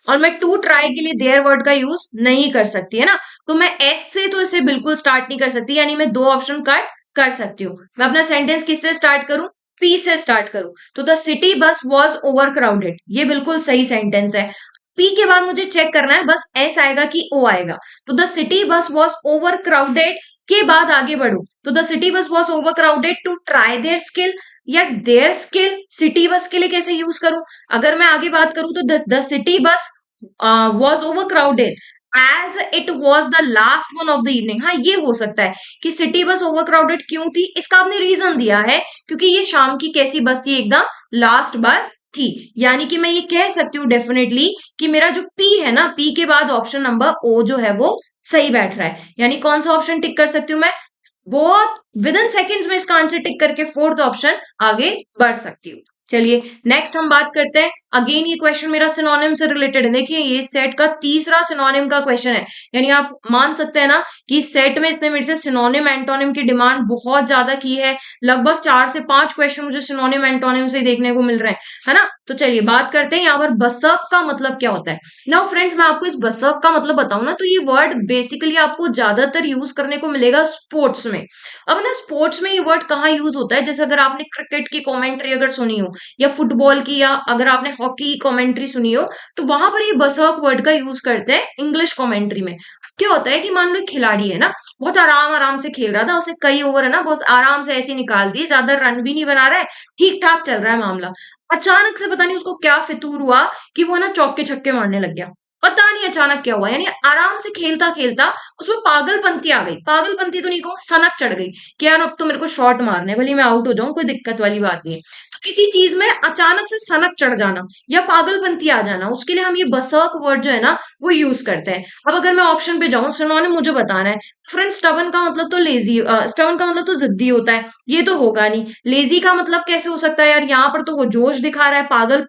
और मैं टू ट्राई के लिए देयर वर्ड का यूज नहीं कर सकती, है ना। तो मैं एस से तो इसे बिल्कुल स्टार्ट नहीं कर सकती, यानी मैं दो ऑप्शन कट कर सकती हूँ। मैं अपना सेंटेंस किससे स्टार्ट करूं, पी से स्टार्ट करूं। तो the city bus was over crowded, ये बिल्कुल सही सेंटेंस है। पी के बाद मुझे चेक करना है बस एस आएगा कि ओ आएगा। तो the city bus was overcrowded के बाद आगे बढ़ू, तो the city bus was overcrowded to try their skill, या देयर स्किल सिटी बस के लिए कैसे यूज करूं। अगर मैं आगे बात करूं तो द सिटी बस was overcrowded as it was the last one of the evening। हाँ ये हो सकता है कि सिटी बस ओवरक्राउडेड क्यों थी, इसका आपने रीजन दिया है, क्योंकि ये शाम की कैसी बस थी, एकदम लास्ट बस थी। यानी कि मैं ये कह सकती हूँ डेफिनेटली कि मेरा जो पी है ना, पी के बाद ऑप्शन नंबर ओ जो है वो सही बैठ रहा है। यानी कौन सा ऑप्शन टिक कर सकती हूँ मैं, बहुत विद इन सेकेंड्स में इसका आंसर टिक करके फोर्थ ऑप्शन आगे बढ़ सकती हूँ। चलिए नेक्स्ट हम बात करते हैं। अगेन ये क्वेश्चन मेरा सिनोनिम से रिलेटेड है। देखिए ये सेट का तीसरा सिनोनिम का क्वेश्चन है, यानी आप मान सकते हैं ना कि सेट में इसने मेरे से सिनोनिम एंटोनिम की डिमांड बहुत ज्यादा की है। लगभग 4 से 5 क्वेश्चन मुझे सिनोनिम एंटोनिम से देखने को मिल रहे हैं, है ना। तो चलिए बात करते हैं यहाँ पर बसअप का मतलब क्या होता है। नाउ फ्रेंड्स मैं आपको इस बसअप का मतलब बताऊं ना, तो ये वर्ड बेसिकली आपको ज्यादातर यूज करने को मिलेगा स्पोर्ट्स में। अब ना स्पोर्ट्स में ये वर्ड कहाँ यूज होता है, जैसे अगर आपने क्रिकेट की कमेंट्री अगर सुनी हो, या फुटबॉल की, या अगर आपने हॉकी की कमेंट्री सुनी हो, तो वहां पर ये बसवर्क वर्ड का यूज करते हैं इंग्लिश कमेंट्री में। क्या होता है कि मान लो एक खिलाड़ी है ना, बहुत आराम आराम से खेल रहा था, उसने कई ओवर है ना बहुत आराम से ऐसे निकाल दिए, ज्यादा रन भी नहीं बना रहा है, ठीक ठाक चल रहा है मामला। अचानक से पता नहीं उसको क्या फितूर हुआ कि वो ना चौके छक्के मारने लग गया। पता नहीं अचानक क्या हुआ, यानी आराम से खेलता खेलता उसमें पागलपंती आ गई, पागलपंती तो नहीं कहूं, सनक चढ़ गई कि यार अब तो मेरे को शॉट मारने, भले मैं आउट हो जाऊं कोई दिक्कत वाली बात नहीं है। तो किसी चीज में अचानक से सनक चढ़ जाना या पागलपंती आ जाना, उसके लिए हम ये बसर्क वर्ड जो है ना वो यूज करते हैं। अब अगर मैं ऑप्शन पे जाऊं, सुनो मुझे बताना है फ्रेंड, स्टबन का मतलब तो लेजी, स्टबन का मतलब तो जिद्दी होता है, ये तो होगा नहीं। लेजी का मतलब कैसे हो सकता है यार, यहाँ पर तो वो जोश दिखा रहा है, पागल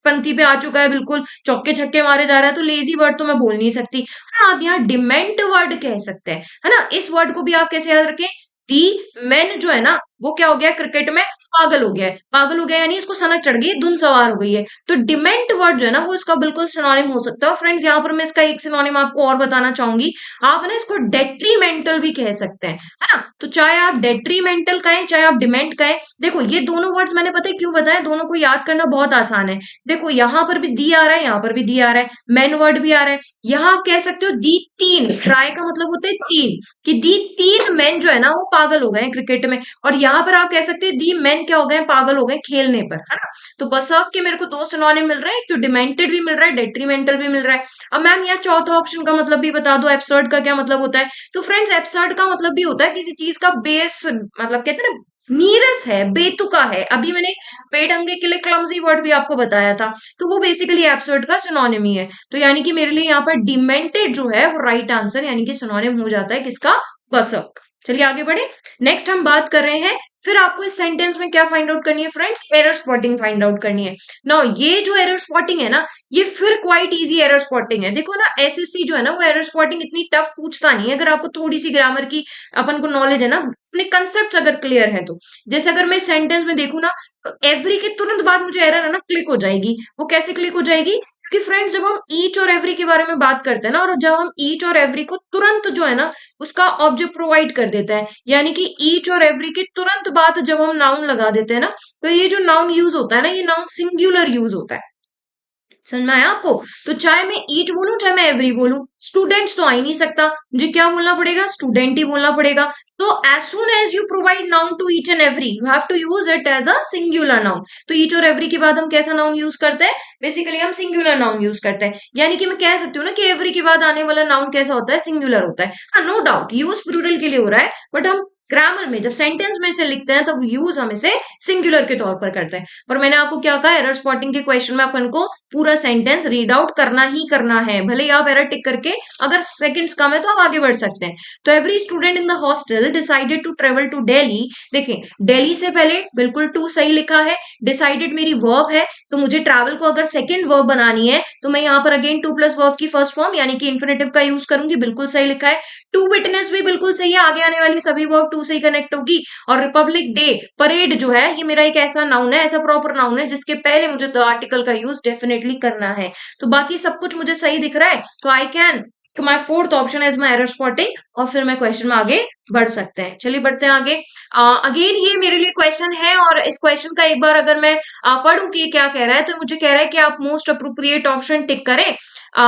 पंथी पे आ चुका है, बिल्कुल चौके छक्के मारे जा रहा है, तो लेजी वर्ड तो मैं बोल नहीं सकती। हाँ आप यहाँ डिमेंट वर्ड कह सकते हैं, है ना। इस वर्ड को भी आप कैसे याद रखें, दी मैन जो है ना वो क्या हो गया क्रिकेट में, पागल हो गया है, पागल हो गया यानी इसको सनक चढ़ गई है, धुन सवार हो गई है। तो डिमेंट वर्ड जो है ना वो इसका बिल्कुल सिनोनिम हो सकता है। फ्रेंड्स यहाँ पर मैं इसका एक सिनोनिम आपको और बताना चाहूंगी, आप ना इसको डेट्रीमेंटल भी कह सकते हैं, है ना। तो चाहे आप डेट्रीमेंटल कहें चाहे आप डिमेंट कहें, देखो ये दोनों वर्ड्स मैंने पता है क्यों बताया, दोनों को याद करना बहुत आसान है। देखो यहाँ पर भी दी आ रहा है, यहाँ पर भी दी आ रहा है, मैन वर्ड भी आ रहा है। यहाँ आप कह सकते हो दी तीन, ट्राई का मतलब होता है तीन, कि दी तीन मैन जो है ना वो पागल हो गए हैं क्रिकेट में। और यहाँ पर आप कह सकते हैं दी मैन मैन क्या हो गए, पागल हो गए खेलने पर, है ना। तो बसर्व के मेरे को दो सिनोनिम मिल रहे हैं, एक तो डिमेंटेड भी मिल रहा है, डेट्रीमेंटल भी मिल रहा है। अब मैम यहाँ चौथा ऑप्शन का मतलब भी बता दो, एब्सर्ड का क्या मतलब होता है। तो फ्रेंड्स एब्सर्ड का मतलब भी होता है किसी चीज का बेस, मतलब कहते हैं ना नीरस है, बेतुका है। अभी मैंने बेढंगे के लिए क्लमजी वर्ड भी आपको बताया था, तो वो बेसिकली एब्सर्ड का सिनोनिम ही है। तो यानी कि मेरे लिए यहाँ पर डिमेंटेड जो है वो राइट आंसर यानी कि सिनोनिम हो जाता है किसका, बसर्व। चलिए आगे बढ़े। नेक्स्ट हम बात कर रहे हैं, फिर आपको इस सेंटेंस में क्या फाइंड आउट करनी है friends, error spotting find out करनी है। नाउ ये जो एरर स्पॉटिंग है ना, ये फिर क्वाइट इजी एरर स्पॉटिंग है। देखो ना एसएससी जो है ना वो एरर स्पॉटिंग इतनी टफ पूछता नहीं है, अगर आपको थोड़ी सी ग्रामर की अपन को नॉलेज है ना, अपने कंसेप्ट अगर क्लियर है तो। जैसे अगर मैं सेंटेंस में देखूं ना, तो एवरी के तुरंत बाद मुझे एरर है ना क्लिक हो जाएगी। वो कैसे क्लिक हो जाएगी, क्योंकि फ्रेंड्स जब हम ईच और एवरी के बारे में बात करते हैं ना, और जब हम ईच और एवरी को तुरंत जो है ना उसका ऑब्जेक्ट प्रोवाइड कर देता है, यानी कि ईच और एवरी के तुरंत बाद जब हम नाउन लगा देते हैं ना, तो ये जो नाउन यूज होता है ना, ये नाउन सिंगुलर यूज होता है। समझ में आया आपको। तो चाहे मैं ईच बोलूं चाहे मैं एवरी बोलूं, स्टूडेंट्स तो आ ही नहीं सकता, मुझे क्या बोलना पड़ेगा, स्टूडेंट ही बोलना पड़ेगा। तो as soon as you provide noun to each and every, you have to use it as a singular noun. तो ईच और एवरी के बाद हम कैसा नाउन यूज करते हैं, बेसिकली हम सिंगुलर नाउन यूज करते हैं। यानी कि मैं कह सकती हूँ ना कि एवरी के बाद आने वाला नाउन कैसा होता है, सिंगुलर होता है। हाँ नो डाउट यूज प्लूरल के लिए हो रहा है, बट हम ग्रामर में जब सेंटेंस में इसे लिखते हैं तब यूज हम इसे सिंगुलर के तौर पर करते हैं। पर मैंने आपको क्या कहा, एरर स्पॉटिंग के क्वेश्चन में अपन को पूरा सेंटेंस रीड आउट करना ही करना है, भले ही आप एरर टिक करके अगर सेकंड्स कम है तो आप आगे बढ़ सकते हैं। तो every student in the hostel decided to travel to Delhi. देखें दिल्ली से पहले बिल्कुल टू सही लिखा है, डिसाइडेड मेरी वर्ब है, तो मुझे ट्रैवल को अगर सेकंड वर्ब बनानी है तो मैं यहाँ पर अगेन टू प्लस वर्ब की फर्स्ट फॉर्म यानी कि इन्फिनेटिव का यूज करूंगी, बिल्कुल सही लिखा है। टू विटनेस भी बिल्कुल सही है, आगे आने वाली सभी वर्ब टू से ही कनेक्ट होगी। और रिपब्लिक डे, परेड जो है ये मेरा एक ऐसा नाउन है, ऐसा प्रॉपर नाउन है जिसके पहले मुझे द आर्टिकल का यूज डेफिनेटली करना है। तो बाकी सब कुछ मुझे सही दिख रहा है, तो I can my fourth option is my error spotting, और फिर मैं क्वेश्चन में आगे बढ़ सकते हैं। चलिए बढ़ते हैं आगे। अगेन ये मेरे लिए क्वेश्चन है, और इस क्वेश्चन का एक बार अगर मैं पढ़ूं कि क्या कह रहा है, तो मुझे कह रहा है कि आप मोस्ट अप्रोप्रिएट ऑप्शन टिक करें,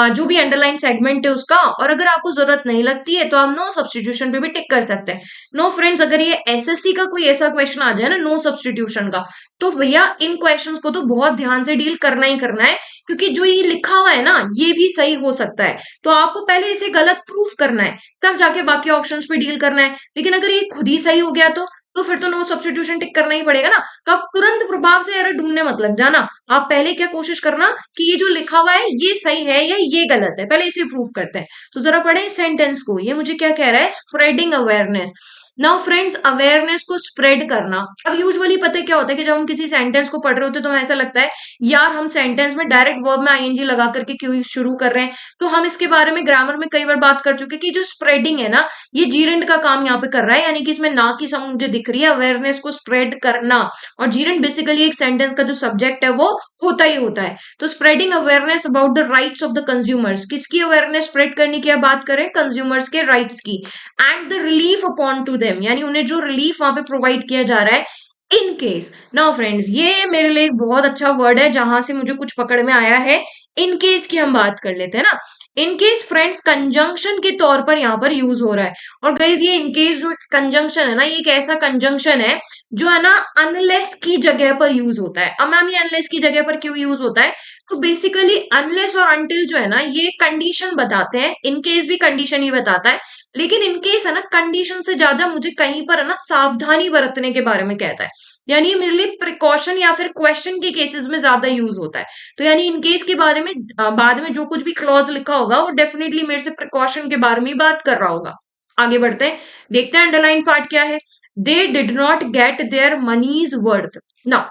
जो भी अंडरलाइन सेगमेंट है उसका, और अगर आपको जरूरत नहीं लगती है तो आप नो सब्सटीट्यूशन पे भी टिक कर सकते हैं। नो फ्रेंड्स, अगर ये एसएससी का कोई ऐसा क्वेश्चन आ जाए ना नो सब्सटीट्यूशन का, तो भैया इन क्वेश्चंस को तो बहुत ध्यान से डील करना ही करना है, क्योंकि जो ये लिखा हुआ है ना ये भी सही हो सकता है, तो आपको पहले इसे गलत प्रूफ करना है, तब जाके बाकी ऑप्शंस पे डील करना है। लेकिन अगर ये खुद ही सही हो गया तो फिर तो नो सब्सटीट्यूशन टिक करना ही पड़ेगा ना। तो आप तुरंत प्रभाव से एरर ढूंढने मत लग जाना, आप पहले क्या कोशिश करना कि ये जो लिखा हुआ है ये सही है या ये गलत है, पहले इसे प्रूफ करते हैं। तो जरा पढ़े इस सेंटेंस को, ये मुझे क्या कह रहा है, spreading awareness. Now friends, awareness को स्प्रेड करना, अब यूजुअली पता है क्या होता है कि जब हम किसी सेंटेंस को पढ़ रहे होते हैं तो हमें ऐसा लगता है यार हम सेंटेंस में डायरेक्ट वर्ब में आईएनजी लगा करके क्यों शुरू कर रहे हैं। तो हम इसके बारे में ग्रामर में कई बार बात कर चुके हैं कि जो स्प्रेडिंग है ना ये जीरेंड का काम यहाँ पे कर रहा है, यानी कि इसमें ना की सम मुझे दिख रही है, अवेयरनेस को स्प्रेड करना। और जीरेंड बेसिकली एक सेंटेंस का जो सब्जेक्ट है वो होता ही होता है। तो spreading awareness about the rights of the consumers, किसकी अवेयरनेस स्प्रेड करने की बात करें, कंज्यूमर्स के राइट्स की। And the relief upon two them, यानी उन्हें जो रिलीफ वहां पे प्रोवाइड किया जा रहा है इन केस। नाउ फ्रेंड्स, ये मेरे लिए एक बहुत अच्छा वर्ड है जहां से मुझे कुछ पकड़ में आया है। इन केस की हम बात कर लेते हैं ना। इन केस फ्रेंड्स कंजंक्शन के तौर पर यहाँ पर यूज हो रहा है। और गाइस ये इन केस जो कंजंक्शन है ना, ये एक ऐसा कंजंक्शन है जो है ना अनलेस की जगह पर यूज होता है। अब मैम ये अनलेस की जगह पर क्यों यूज होता है, तो बेसिकली अनलेस और अनटिल जो है ना ये कंडीशन बताते हैं, इन केस भी कंडीशन ही बताता है, लेकिन इन केस है ना कंडीशन से ज्यादा मुझे कहीं पर है ना सावधानी बरतने के बारे में कहता है। यानी मेरे लिए प्रिकॉशन या फिर क्वेश्चन के केसेस में ज्यादा यूज होता है। तो यानी इन केस के बारे में बाद में जो कुछ भी क्लॉज लिखा होगा वो डेफिनेटली मेरे से प्रिकॉशन के बारे में बात कर रहा होगा। आगे बढ़ते हैं, देखते हैं अंडरलाइन पार्ट क्या है। They did not get their money's worth. ना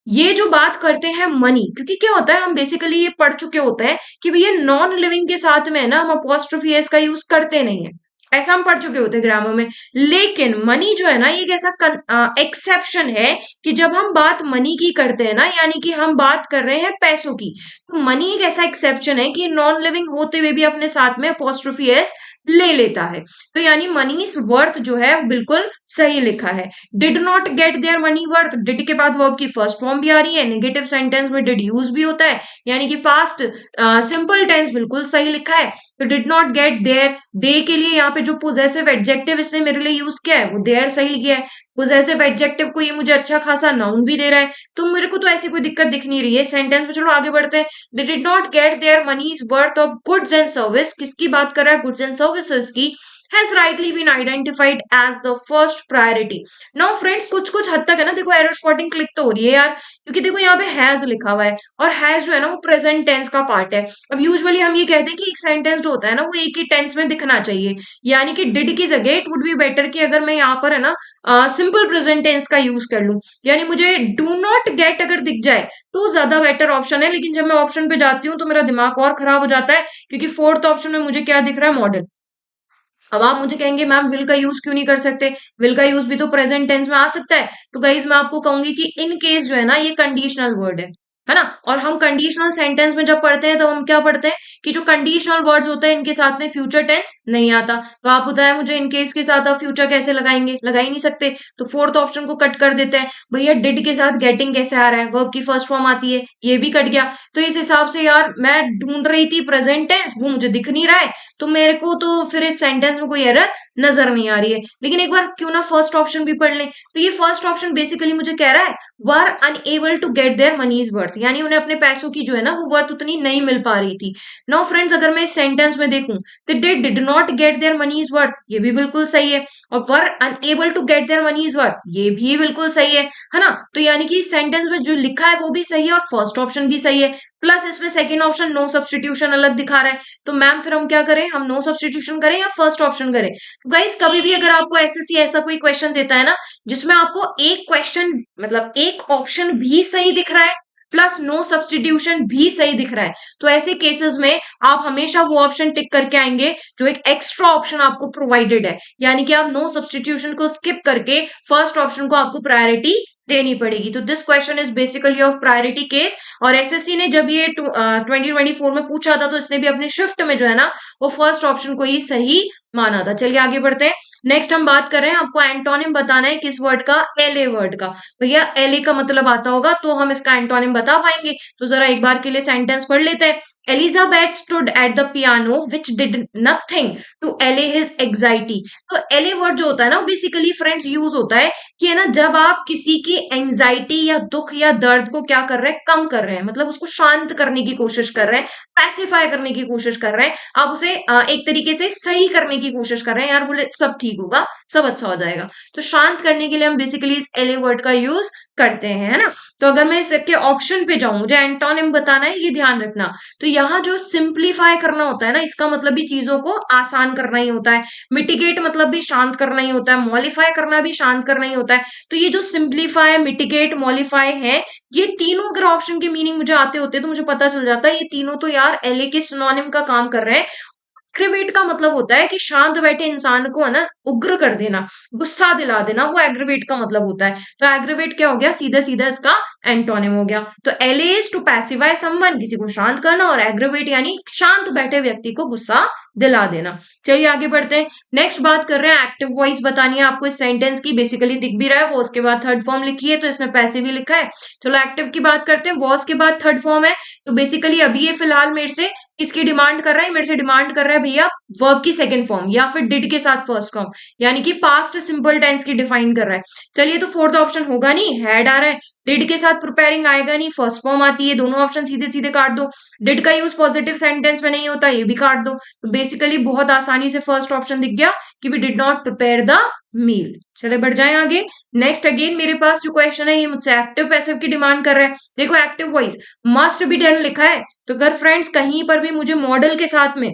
ये जो बात करते हैं मनी, क्योंकि क्या होता है हम बेसिकली ये पढ़ चुके होते हैं कि भैया नॉन लिविंग के साथ में ना हम अपॉस्ट्रोफी एस का यूज करते नहीं है, ऐसा हम पढ़ चुके होते हैं ग्रामर में। लेकिन मनी जो है ना ये एक ऐसा एक्सेप्शन है कि जब हम बात मनी की करते हैं ना, यानी कि हम बात कर रहे हैं पैसों की, तो मनी एक ऐसा एक्सेप्शन है कि नॉन लिविंग होते हुए भी अपने साथ में अपॉस्ट्रोफी एस ले लेता है। तो यानी मनीज वर्थ जो है बिल्कुल सही लिखा है। Did not get their money worth, did के बाद वर्ब की फर्स्ट फॉर्म भी आ रही है, नेगेटिव सेंटेंस में डिड यूज भी होता है, यानी कि पास्ट सिंपल टेंस बिल्कुल सही लिखा है। तो did not get there they के लिए यहाँ पे जो पोजेसिव एडजेक्टिव इसने मेरे लिए यूज किया है वो देयर सही किया है। पोजेसिव एडजेक्टिव को ये मुझे अच्छा खासा नाउन भी दे रहा है, तो मेरे को तो ऐसी कोई दिक्कत दिख नहीं रही है सेंटेंस में। चलो आगे बढ़ते हैं। They did not get their money's worth of goods and service, किसकी बात कर रहा है? गुड्स एंड सर्विसेज की। Has rightly been identified as the first priority. Now friends कुछ कुछ हद तक है ना, देखो एरर स्पॉटिंग क्लिक तो हो रही है यार, क्योंकि देखो यहाँ पे हैज लिखा हुआ है और हैज जो है ना वो प्रेजेंट टेंस का पार्ट है। अब यूजुअली हम ये कहते हैं कि एक सेंटेंस जो होता है ना वो एक ही टेंस में दिखना चाहिए, यानी कि डिड की जगह इट वुड बी बेटर कि अगर मैं यहाँ पर है ना सिंपल प्रेजेंट टेंस का यूज कर लूं, यानी मुझे डू नॉट गेट अगर दिख जाए तो ज्यादा बेटर ऑप्शन है। लेकिन जब मैं ऑप्शन पे जाती हूँ तो मेरा दिमाग और खराब हो जाता है, क्योंकि फोर्थ ऑप्शन में मुझे क्या दिख रहा है? मॉडल। अब आप मुझे कहेंगे मैम विल का यूज क्यों नहीं कर सकते? विल का यूज भी तो प्रेजेंट टेंस में आ सकता है। तो गाइज मैं आपको कहूंगी कि इन केस जो है ना ये कंडीशनल वर्ड है ना। और हम कंडीशनल सेंटेंस में जब पढ़ते हैं तो हम क्या पढ़ते हैं कि जो कंडीशनल वर्ड्स होते हैं इनके साथ में फ्यूचर टेंस नहीं आता। तो आप बताएं मुझे इन केस के साथ आप फ्यूचर कैसे लगाएंगे? लगा ही नहीं सकते। तो फोर्थ ऑप्शन को कट कर देते हैं। भैया डिड के साथ गेटिंग कैसे आ रहा है? वर्ब की फर्स्ट फॉर्म आती है, ये भी कट गया। तो इस हिसाब से यार मैं ढूंढ रही थी प्रेजेंट टेंस, वो मुझे दिख नहीं रहा है, तो मेरे को तो फिर इस सेंटेंस में कोई एरर नजर नहीं आ रही है। लेकिन एक बार क्यों ना फर्स्ट ऑप्शन भी पढ़ लें। तो ये फर्स्ट ऑप्शन बेसिकली मुझे कह रहा है were unable to get their money's worth, यानी उन्हें अपने पैसों की जो है ना वो वर्थ उतनी नहीं मिल पा रही थी। नाउ फ्रेंड्स अगर मैं इस सेंटेंस में देखूं तो did not get their money's worth, ये भी बिल्कुल सही है। और were unable to get their money's worth, ये भी बिल्कुल सही है ना। तो यानी कि इस सेंटेंस में जो लिखा है वो भी सही है और फर्स्ट ऑप्शन भी सही है, प्लस इसमें सेकंड ऑप्शन नो सब्सटीट्यूशन अलग दिखा रहा है। तो मैम फिर हम क्या करें? हम नो सब्सटीट्यूशन करें या फर्स्ट ऑप्शन करें? तो गाइस कभी भी अगर आपको एसएससी ऐसा कोई क्वेश्चन देता है ना जिसमें आपको एक क्वेश्चन मतलब एक ऑप्शन भी सही दिख रहा है प्लस नो सब्सटीट्यूशन भी सही दिख रहा है, तो ऐसे केसेस में आप हमेशा वो ऑप्शन टिक करके आएंगे जो एक एक्स्ट्रा ऑप्शन आपको प्रोवाइडेड है, यानी कि आप नो सब्सटीट्यूशन को स्किप करके फर्स्ट ऑप्शन को आपको प्रायोरिटी देनी पड़ेगी। तो this question is basically of priority case. और एसएससी ने जब ये 2024 में पूछा था तो इसने भी अपनी शिफ्ट में जो है ना वो फर्स्ट ऑप्शन को ही सही माना था। चलिए आगे बढ़ते हैं। नेक्स्ट हम बात कर रहे हैं, आपको एंटोनिम बताना है किस वर्ड का? एले वर्ड का। भैया एले का मतलब आता होगा तो हम इसका एंटोनिम बता पाएंगे। तो जरा एक बार के लिए सेंटेंस पढ़ लेते हैं। Elizabeth stood at the piano which did nothing to allay his anxiety. तो एले वर्ड जो होता है ना बेसिकली फ्रेंड्स यूज होता है कि है ना जब आप किसी की एंजाइटी या दुख या दर्द को क्या कर रहे हैं? कम कर रहे हैं, मतलब उसको शांत करने की कोशिश कर रहे हैं, पैसिफाई करने की कोशिश कर रहे हैं, आप उसे एक तरीके से सही करने की कोशिश कर रहे हैं, यार बोले सब ठीक होगा, सब अच्छा हो जाएगा। तो शांत करने के लिए हम बेसिकली इस एले वर्ड का यूज करते हैं, है ना। तो अगर मैं इसके ऑप्शन पे जाऊं, मुझे एंटोनिम बताना है, ये ध्यान रखना। तो यहाँ जो सिंप्लीफाई करना होता है ना इसका मतलब भी चीजों को आसान करना ही होता है। मिटिगेट मतलब भी शांत करना ही होता है। मॉलिफाई करना भी शांत करना ही होता है। तो ये जो सिंप्लीफाई, मिटिगेट, मॉलिफाई है, ये तीनों अगर ऑप्शन के मीनिंग मुझे आते होते तो मुझे पता चल जाता है ये तीनों तो यार एले के सिनोनिम का काम कर रहे हैं। एग्रीवेट का मतलब होता है कि शांत बैठे इंसान को है ना उग्र कर देना, गुस्सा दिला देना, वो एग्रीवेट का मतलब होता है। तो एग्रीवेट क्या हो गया? सीधा सीधा इसका एंटोनिम हो गया। तो एले इज टू पैसिफाई समवन, किसी को शांत करना, और एग्रीवेट यानी शांत बैठे व्यक्ति को गुस्सा दिला देना। चलिए आगे बढ़ते हैं। नेक्स्ट बात कर रहे हैं एक्टिव वॉइस बतानी है आपको इस सेंटेंस की, बेसिकली दिख भी रहा है वो, उसके बाद थर्ड फॉर्म लिखी है तो इसने पैसिव भी लिखा है। चलो एक्टिव की बात करते हैं। वॉस के बाद थर्ड फॉर्म है, तो बेसिकली अभी ये फिलहाल मेरे से किसकी डिमांड कर रहा है? मेरे से डिमांड कर रहा है भैया वर्ब की सेकंड फॉर्म या फिर डिड के साथ फर्स्ट फॉर्म, यानी कि पास्ट सिंपल टेंस की डिफाइन कर रहा है। चलिए तो फोर्थ ऑप्शन होगा नहीं, हैड आ रहा है। डिड के साथ प्रिपेयरिंग आएगा नहीं, फर्स्ट फॉर्म आती है, दोनों ऑप्शन सीधे सीधे काट दो। डिड का यूज पॉजिटिव सेंटेंस में नहीं होता, ये भी काट दो। तो बेसिकली बहुत आसानी से फर्स्ट ऑप्शन दिख गया कि we did not prepare the meal. चले बढ़ जाएं आगे। नेक्स्ट अगेन मेरे पास जो क्वेश्चन है ये मुझसे एक्टिव पैसिव की डिमांड कर रहा है। देखो active voice must be done लिखा है, तो अगर फ्रेंड्स कहीं पर भी मुझे मॉडल के साथ में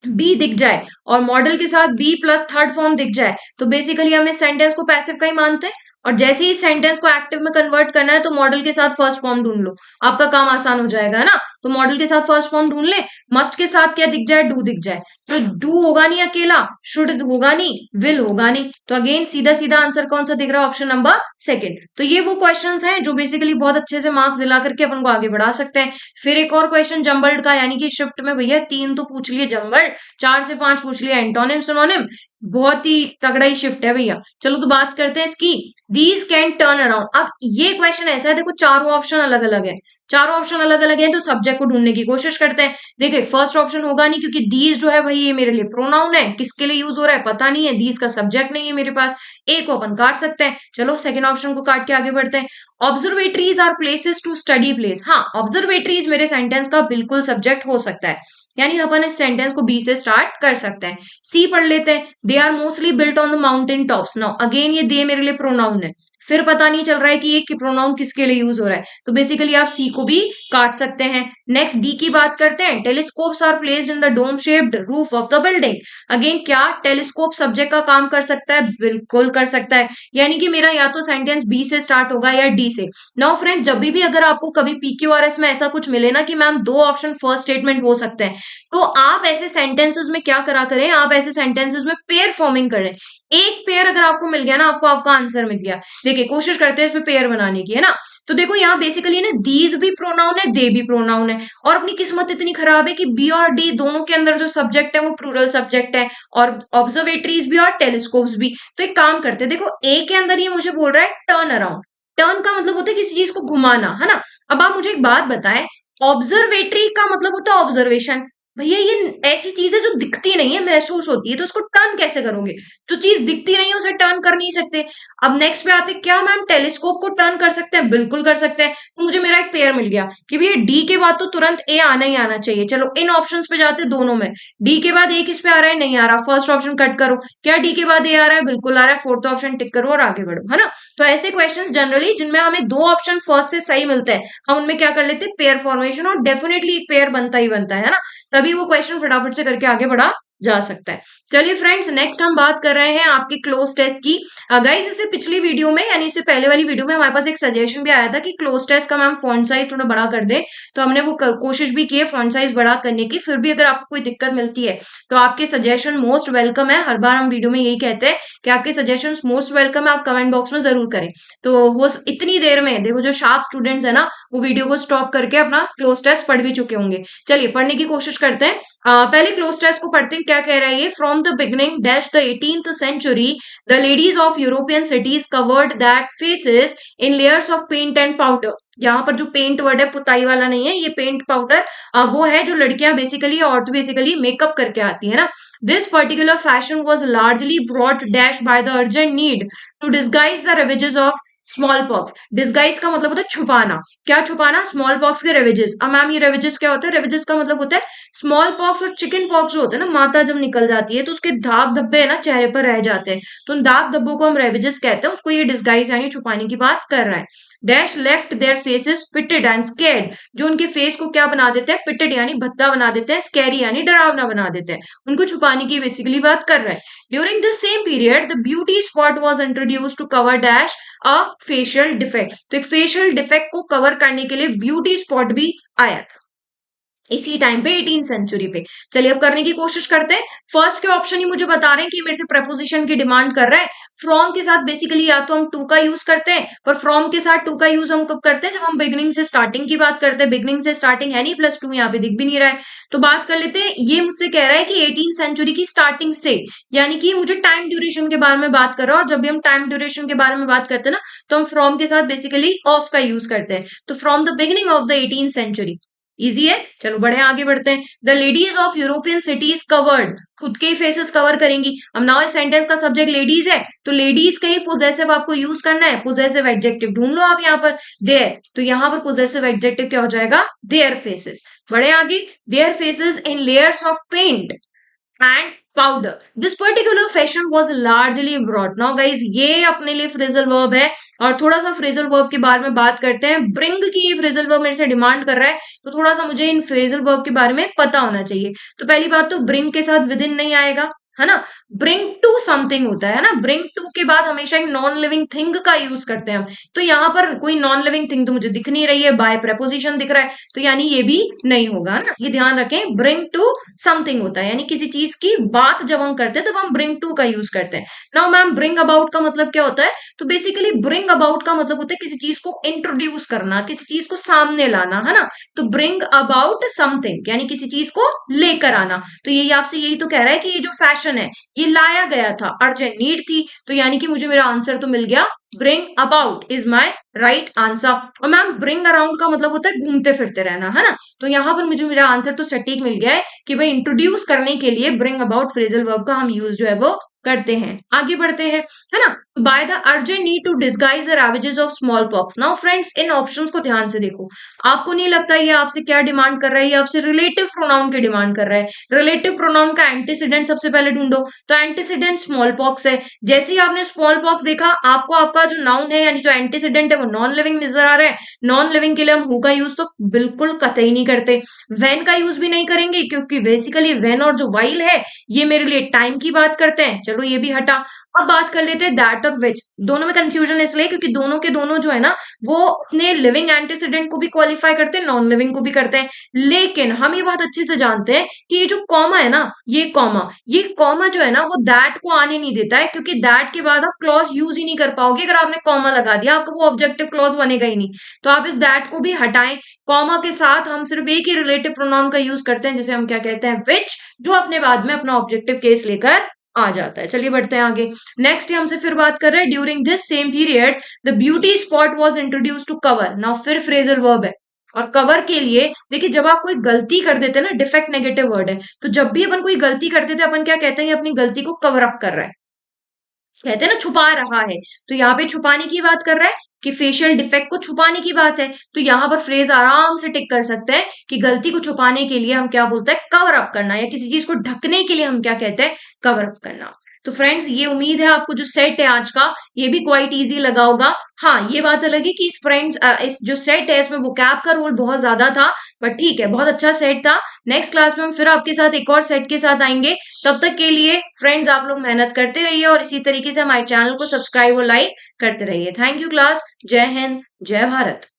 बी दिख जाए और मॉडल के साथ बी प्लस थर्ड फॉर्म दिख जाए तो बेसिकली हम इस सेंटेंस को पैसिव का ही मानते हैं। और जैसे ही सेंटेंस को एक्टिव में कन्वर्ट करना है तो मॉडल के साथ फर्स्ट फॉर्म ढूंढ लो, आपका काम आसान हो जाएगा, है ना। तो मॉडल के साथ फर्स्ट फॉर्म ढूंढ ले। मस्ट के साथ क्या दिख जाए? डू दिख जाए। तो डू होगा नहीं अकेला, शुड होगा नहीं, विल होगा नहीं। तो अगेन सीधा सीधा आंसर कौन सा दिख रहा है? Option number second. तो ये वो क्वेश्चंस हैं जो बेसिकली बहुत अच्छे से मार्क्स दिला करके अपन को आगे बढ़ा सकते हैं। फिर एक और क्वेश्चन जम्बल्ड का, यानी कि शिफ्ट में भैया 3 तो पूछ लिए जम्बल्ड, 4 से 5 पूछ लिया एंटोनिम सिनोनिम, बहुत ही तगड़ा ही शिफ्ट है भैया। चलो तो बात करते हैं इसकी। These can turn around. अब ये क्वेश्चन ऐसा है, देखो चारों ऑप्शन अलग अलग है, चारों ऑप्शन अलग अलग हैं तो सब्जेक्ट को ढूंढने की कोशिश करते हैं। देखिए फर्स्ट ऑप्शन होगा नहीं, क्योंकि दीज जो है भाई ये मेरे लिए प्रोनाउन है, किसके लिए यूज हो रहा है पता नहीं है, दीज का सब्जेक्ट नहीं है मेरे पास। ए को अपन काट सकते हैं, चलो सेकंड ऑप्शन को काट के आगे बढ़ते हैं। Observatories are places to study places. हाँ, ऑब्जर्वेटरीज मेरे सेंटेंस का बिल्कुल सब्जेक्ट हो सकता है, यानी अपन इस सेंटेंस को बी से स्टार्ट कर सकते हैं। सी पढ़ लेते हैं। They are mostly built on the mountain tops. Now again ये दे मेरे लिए प्रोनाउन है, फिर पता नहीं चल रहा है कि ये प्रोनाउन किसके लिए यूज हो रहा है, तो बेसिकली आप सी को भी काट सकते हैं। नेक्स्ट डी की बात करते हैं। Telescopes are placed in the dome shaped roof of the building. Again क्या टेलीस्कोप सब्जेक्ट का काम कर सकता है? बिल्कुल कर सकता है, यानी कि मेरा या तो सेंटेंस बी से स्टार्ट होगा या डी से। नाउ फ्रेंड, जब भी अगर आपको कभी पीक्यूआरएस में ऐसा कुछ मिले ना कि मैम दो ऑप्शन फर्स्ट स्टेटमेंट हो सकते हैं, तो आप ऐसे सेंटेंसेस में क्या करा करें, आप ऐसे सेंटेंसेस में पेयर फॉर्मिंग करें। एक पेयर अगर आपको मिल गया ना, आपको आपका आंसर मिल गया। देखिए कोशिश करते हैं इसमें पेयर बनाने की, है ना। तो देखो यहाँ बेसिकली ना दीज भी प्रोनाउन है, दे भी प्रोनाउन है, और अपनी किस्मत इतनी खराब है कि बी और डी दोनों के अंदर जो सब्जेक्ट है वो प्लूरल सब्जेक्ट है, और ऑब्जर्वेटरीज भी और टेलीस्कोप्स भी। तो एक काम करते हैं, देखो ए के अंदर ये मुझे बोल रहा है टर्न अराउंड। टर्न का मतलब होता है किसी चीज को घुमाना, है ना। अब आप मुझे एक बात बताएं, ऑब्जर्वेटरी का मतलब होता है ऑब्जर्वेशन। भैया ये ऐसी चीज है जो दिखती नहीं है, महसूस होती है, तो उसको टर्न कैसे करोगे? जो चीज दिखती नहीं है उसे टर्न कर नहीं सकते। अब नेक्स्ट पे आते, क्या मैम टेलीस्कोप को टर्न कर सकते हैं? बिल्कुल कर सकते हैं। तो मुझे मेरा एक पेयर मिल गया कि भैया डी के बाद तो तुरंत ए आना ही आना चाहिए। चलो इन ऑप्शंस पे जाते हैं दोनों में। डी के बाद ए किस पे आ रहा है? नहीं आ रहा, फर्स्ट ऑप्शन कट करो। क्या डी के बाद ए आ रहा है? बिल्कुल आ रहा है, फोर्थ ऑप्शन टिक करो और आगे बढ़ो, है ना। तो ऐसे क्वेश्चन जनरली जिनमें हमें दो ऑप्शन फर्स्ट से सही मिलते हैं, हम उनमें क्या कर लेते हैं, पेयर फॉर्मेशन, और डेफिनेटली एक पेयर बनता ही बनता है ना। तभी वो क्वेश्चन फटाफट से करके आगे बढ़ा जा सकता है। चलिए फ्रेंड्स, नेक्स्ट हम बात कर रहे हैं आपके क्लोज टेस्ट की। गाइस इससे पिछली वीडियो में, यानी इससे पहले वाली वीडियो में हमारे पास एक सजेशन भी आया था कि क्लोज टेस्ट का मैम फॉन्ट साइज थोड़ा बड़ा कर दे, तो हमने वो कोशिश भी की है फॉन्ट साइज बड़ा करने की। फिर भी अगर आपको कोई दिक्कत मिलती है तो आपके सजेशन मोस्ट वेलकम है। हर बार हम वीडियो में यही कहते हैं कि आपके सजेशन मोस्ट वेलकम है, आप कमेंट बॉक्स में जरूर करें। तो वो इतनी देर में देखो जो शार्प स्टूडेंट्स है ना, वो वीडियो को स्टॉप करके अपना क्लोज टेस्ट पढ़ भी चुके होंगे। चलिए पढ़ने की कोशिश करते हैं। पहले क्लोज टेस्ट को पढ़ते हैं, क्या कह रहा है ये। From the beginning dash the 18th century the ladies of European cities covered that faces in layers of paint and powder। यहाँ पर जो पेंट वर्ड है पुताई वाला नहीं है, ये पेंट पाउडर वो है जो लड़कियां बेसिकली, औरत बेसिकली मेकअप करके आती है ना। This particular fashion was largely brought dash by the urgent need to disguise the ravages of small pox. Disguise का मतलब होता है छुपाना। क्या छुपाना? स्मॉल पॉक्स के रेवेजेस। अब मैम ये रेवेजेस क्या होता है? रेवेजेस का मतलब होता है स्मॉल पॉक्स और चिकन पॉक्स जो होते हैं ना, माता जब निकल जाती है तो उसके दाग धब्बे है ना चेहरे पर रह जाते हैं, तो उन दाग धब्बों को हम रेवेजेस कहते हैं। उसको ये डिस्गाइज यानी छुपाने की बात कर रहा है। Dash left their faces pitted and scared. जो उनके फेस को क्या बना देते हैं? पिटेड यानी भद्दा बना देते हैं, स्कैरी यानी डरावना बना देते हैं। उनको छुपाने की बेसिकली बात कर रहा है। During this same period the beauty spot was introduced to cover dash a facial defect. तो एक फेशियल डिफेक्ट को कवर करने के लिए ब्यूटी स्पॉट भी आया था इसी टाइम पे 18 सेंचुरी पे। चलिए अब करने की कोशिश करते हैं। फर्स्ट के ऑप्शन ही मुझे बता रहे हैं कि मेरे से प्रपोजिशन की डिमांड कर रहा है। फ्रॉम के साथ बेसिकली या तो हम टू का यूज करते हैं, पर फ्रॉम के साथ टू का यूज हम कब करते हैं? जब हम बिगनिंग से स्टार्टिंग की बात करते हैं। बिगनिंग से स्टार्टिंग है नहीं, प्लस टू यहाँ पे दिख भी नहीं रहा है, तो बात कर लेते हैं। ये मुझसे कह रहा है कि 18 सेंचुरी की स्टार्टिंग से, यानी कि मुझे टाइम ड्यूरेशन के बारे में बात कर रहा है। और जब भी हम टाइम ड्यूरेशन के बारे में बात करते हैं ना, तो हम फ्रॉम के साथ बेसिकली ऑफ का यूज करते हैं। तो from the beginning of the 18 century easy है। चलो बड़े आगे बढ़ते हैं। The ladies of European cities covered, खुद के ही फेसेस कवर करेंगी। अब नाउ इस सेंटेंस का सब्जेक्ट लेडीज है, तो लेडीज का ही पोजेसिव आपको यूज करना है। पोजेसिव एडजेक्टिव ढूंढ लो आप यहाँ पर, देयर। तो यहाँ पर पोजेसिव एडजेक्टिव क्या हो जाएगा? Their faces. बड़े आगे, their faces in layers of paint and powder. This particular fashion was largely broad. Now guys ये अपने लिए फ्रेजल वर्ब है, और थोड़ा सा फ्रेजल वर्ब के बारे में बात करते हैं। ब्रिंग की ये फ्रेजल वर्ब मेरे से डिमांड कर रहा है, तो थोड़ा सा मुझे इन फ्रेजल वर्ब के बारे में पता होना चाहिए। तो पहली बात तो ब्रिंग के साथ विद इन नहीं आएगा, है ना। ब्रिंग टू समथिंग होता है ना, ब्रिंग टू के बाद हमेशा एक नॉन लिविंग थिंग का यूज करते हैं हम। तो यहाँ पर कोई नॉन लिविंग थिंग तो मुझे दिख नहीं रही है, बाय प्रपोजिशन दिख रहा है, तो यानी ये भी नहीं होगा ना। ये ध्यान रखें, ब्रिंग टू समथिंग होता है, यानी किसी चीज की बात जब हम करते हैं तब हम ब्रिंग टू का यूज करते हैं। नाउ मैम ब्रिंग अबाउट का मतलब क्या होता है? तो बेसिकली ब्रिंग अबाउट का मतलब होता है किसी चीज को इंट्रोड्यूस करना, किसी चीज को सामने लाना, है ना। तो ब्रिंग अबाउट समथिंग यानी किसी चीज को लेकर आना। तो ये आपसे यही तो कह रहा है कि ये जो फैशन है ये लाया गया था, अर्जेंट नीड थी, तो यानी कि मुझे मेरा आंसर तो मिल गया, bring about is my right answer. और मैम ब्रिंग अराउंड का मतलब होता है घूमते फिरते रहना, है ना, तो यहाँ पर मुझे मेरा आंसर तो सटीक मिल गया है कि भाई इंट्रोड्यूस करने के लिए ब्रिंग अबाउट फ्रेजल वर्ब का हम यूज जो है वो करते हैं। आगे बढ़ते हैं, है ना, by the urgent need to disguise the ravages of small pox. Now friends इन ऑप्शंस को ध्यान से देखो, आपको नहीं लगता ये आपसे क्या डिमांड कर रहा है, ये आपसे रिलेटिव प्रोनाउन की डिमांड कर रहा है। रिलेटिव प्रोनाउन का एंटीसीडेंट सबसे पहले ढूंढो, तो एंटीसीडेंट स्मॉल पॉक्स है। जैसे ही आपने स्मॉल पॉक्स देखा, आपको आपका जो नाउन है यानी जो एंटीसीडेंट है वो नॉन लिविंग नजर आ रहा है। नॉन लिविंग के लिए हम हु का यूज तो बिल्कुल कतई नहीं करते, वेन का यूज भी नहीं करेंगे, क्योंकि बेसिकली वेन और जो वाइल है ये मेरे लिए टाइम की बात करते हैं, चलो ये भी हटा। अब बात कर लेते हैं दैट और विच। दोनों में कंफ्यूजन इसलिए क्योंकि दोनों के दोनों जो है ना वो अपने लिविंग एंटीसीडेंट को भी क्वालिफाई करते हैं, नॉन लिविंग को भी करते हैं। लेकिन हम ये बात अच्छे से जानते हैं कि ये जो कॉमा है ना, ये कॉमा जो है ना वो दैट को आने नहीं देता है, क्योंकि दैट के बाद आप क्लॉज यूज ही नहीं कर पाओगे। अगर आपने कॉमा लगा दिया, आपका वो ऑब्जेक्टिव क्लॉज बनेगा ही नहीं, तो आप इस दैट को भी हटाएं। कॉमा के साथ हम सिर्फ एक ही रिलेटिव प्रोनाउन का यूज करते हैं, जिसे हम क्या कहते हैं, विच, जो अपने बाद में अपना ऑब्जेक्टिव केस लेकर आ जाता है। चलिए बढ़ते हैं आगे। नेक्स्ट हमसे फिर बात कर रहे हैं, during this same period the beauty spot was introduce to cover. Now फिर फ्रेजल वर्ब है, और कवर के लिए देखिए, जब आप कोई गलती कर देते हैं ना, डिफेक्ट नेगेटिव वर्ड है, तो जब भी अपन कोई गलती कर देते हैं, अपन क्या कहते हैं, ये अपनी गलती को कवर अप कर रहा है, कहते हैं ना छुपा रहा है। तो यहाँ पे छुपाने की बात कर रहा है कि फेशियल डिफेक्ट को छुपाने की बात है, तो यहाँ पर फ्रेज आराम से टिक कर सकते हैं कि गलती को छुपाने के लिए हम क्या बोलते हैं, कवर अप करना, या किसी चीज को ढकने के लिए हम क्या कहते हैं, कवर अप करना। तो फ्रेंड्स ये उम्मीद है आपको जो सेट है आज का ये भी क्वाइट इजी लगा होगा। हाँ ये बात अलग है कि इस जो सेट है इसमें वोकैब का रोल बहुत ज्यादा था, बट ठीक है, बहुत अच्छा सेट था। नेक्स्ट क्लास में हम फिर आपके साथ एक और सेट के साथ आएंगे। तब तक के लिए फ्रेंड्स आप लोग मेहनत करते रहिए और इसी तरीके से हमारे चैनल को सब्सक्राइब और लाइक करते रहिए। थैंक यू क्लास, जय हिंद, जय भारत।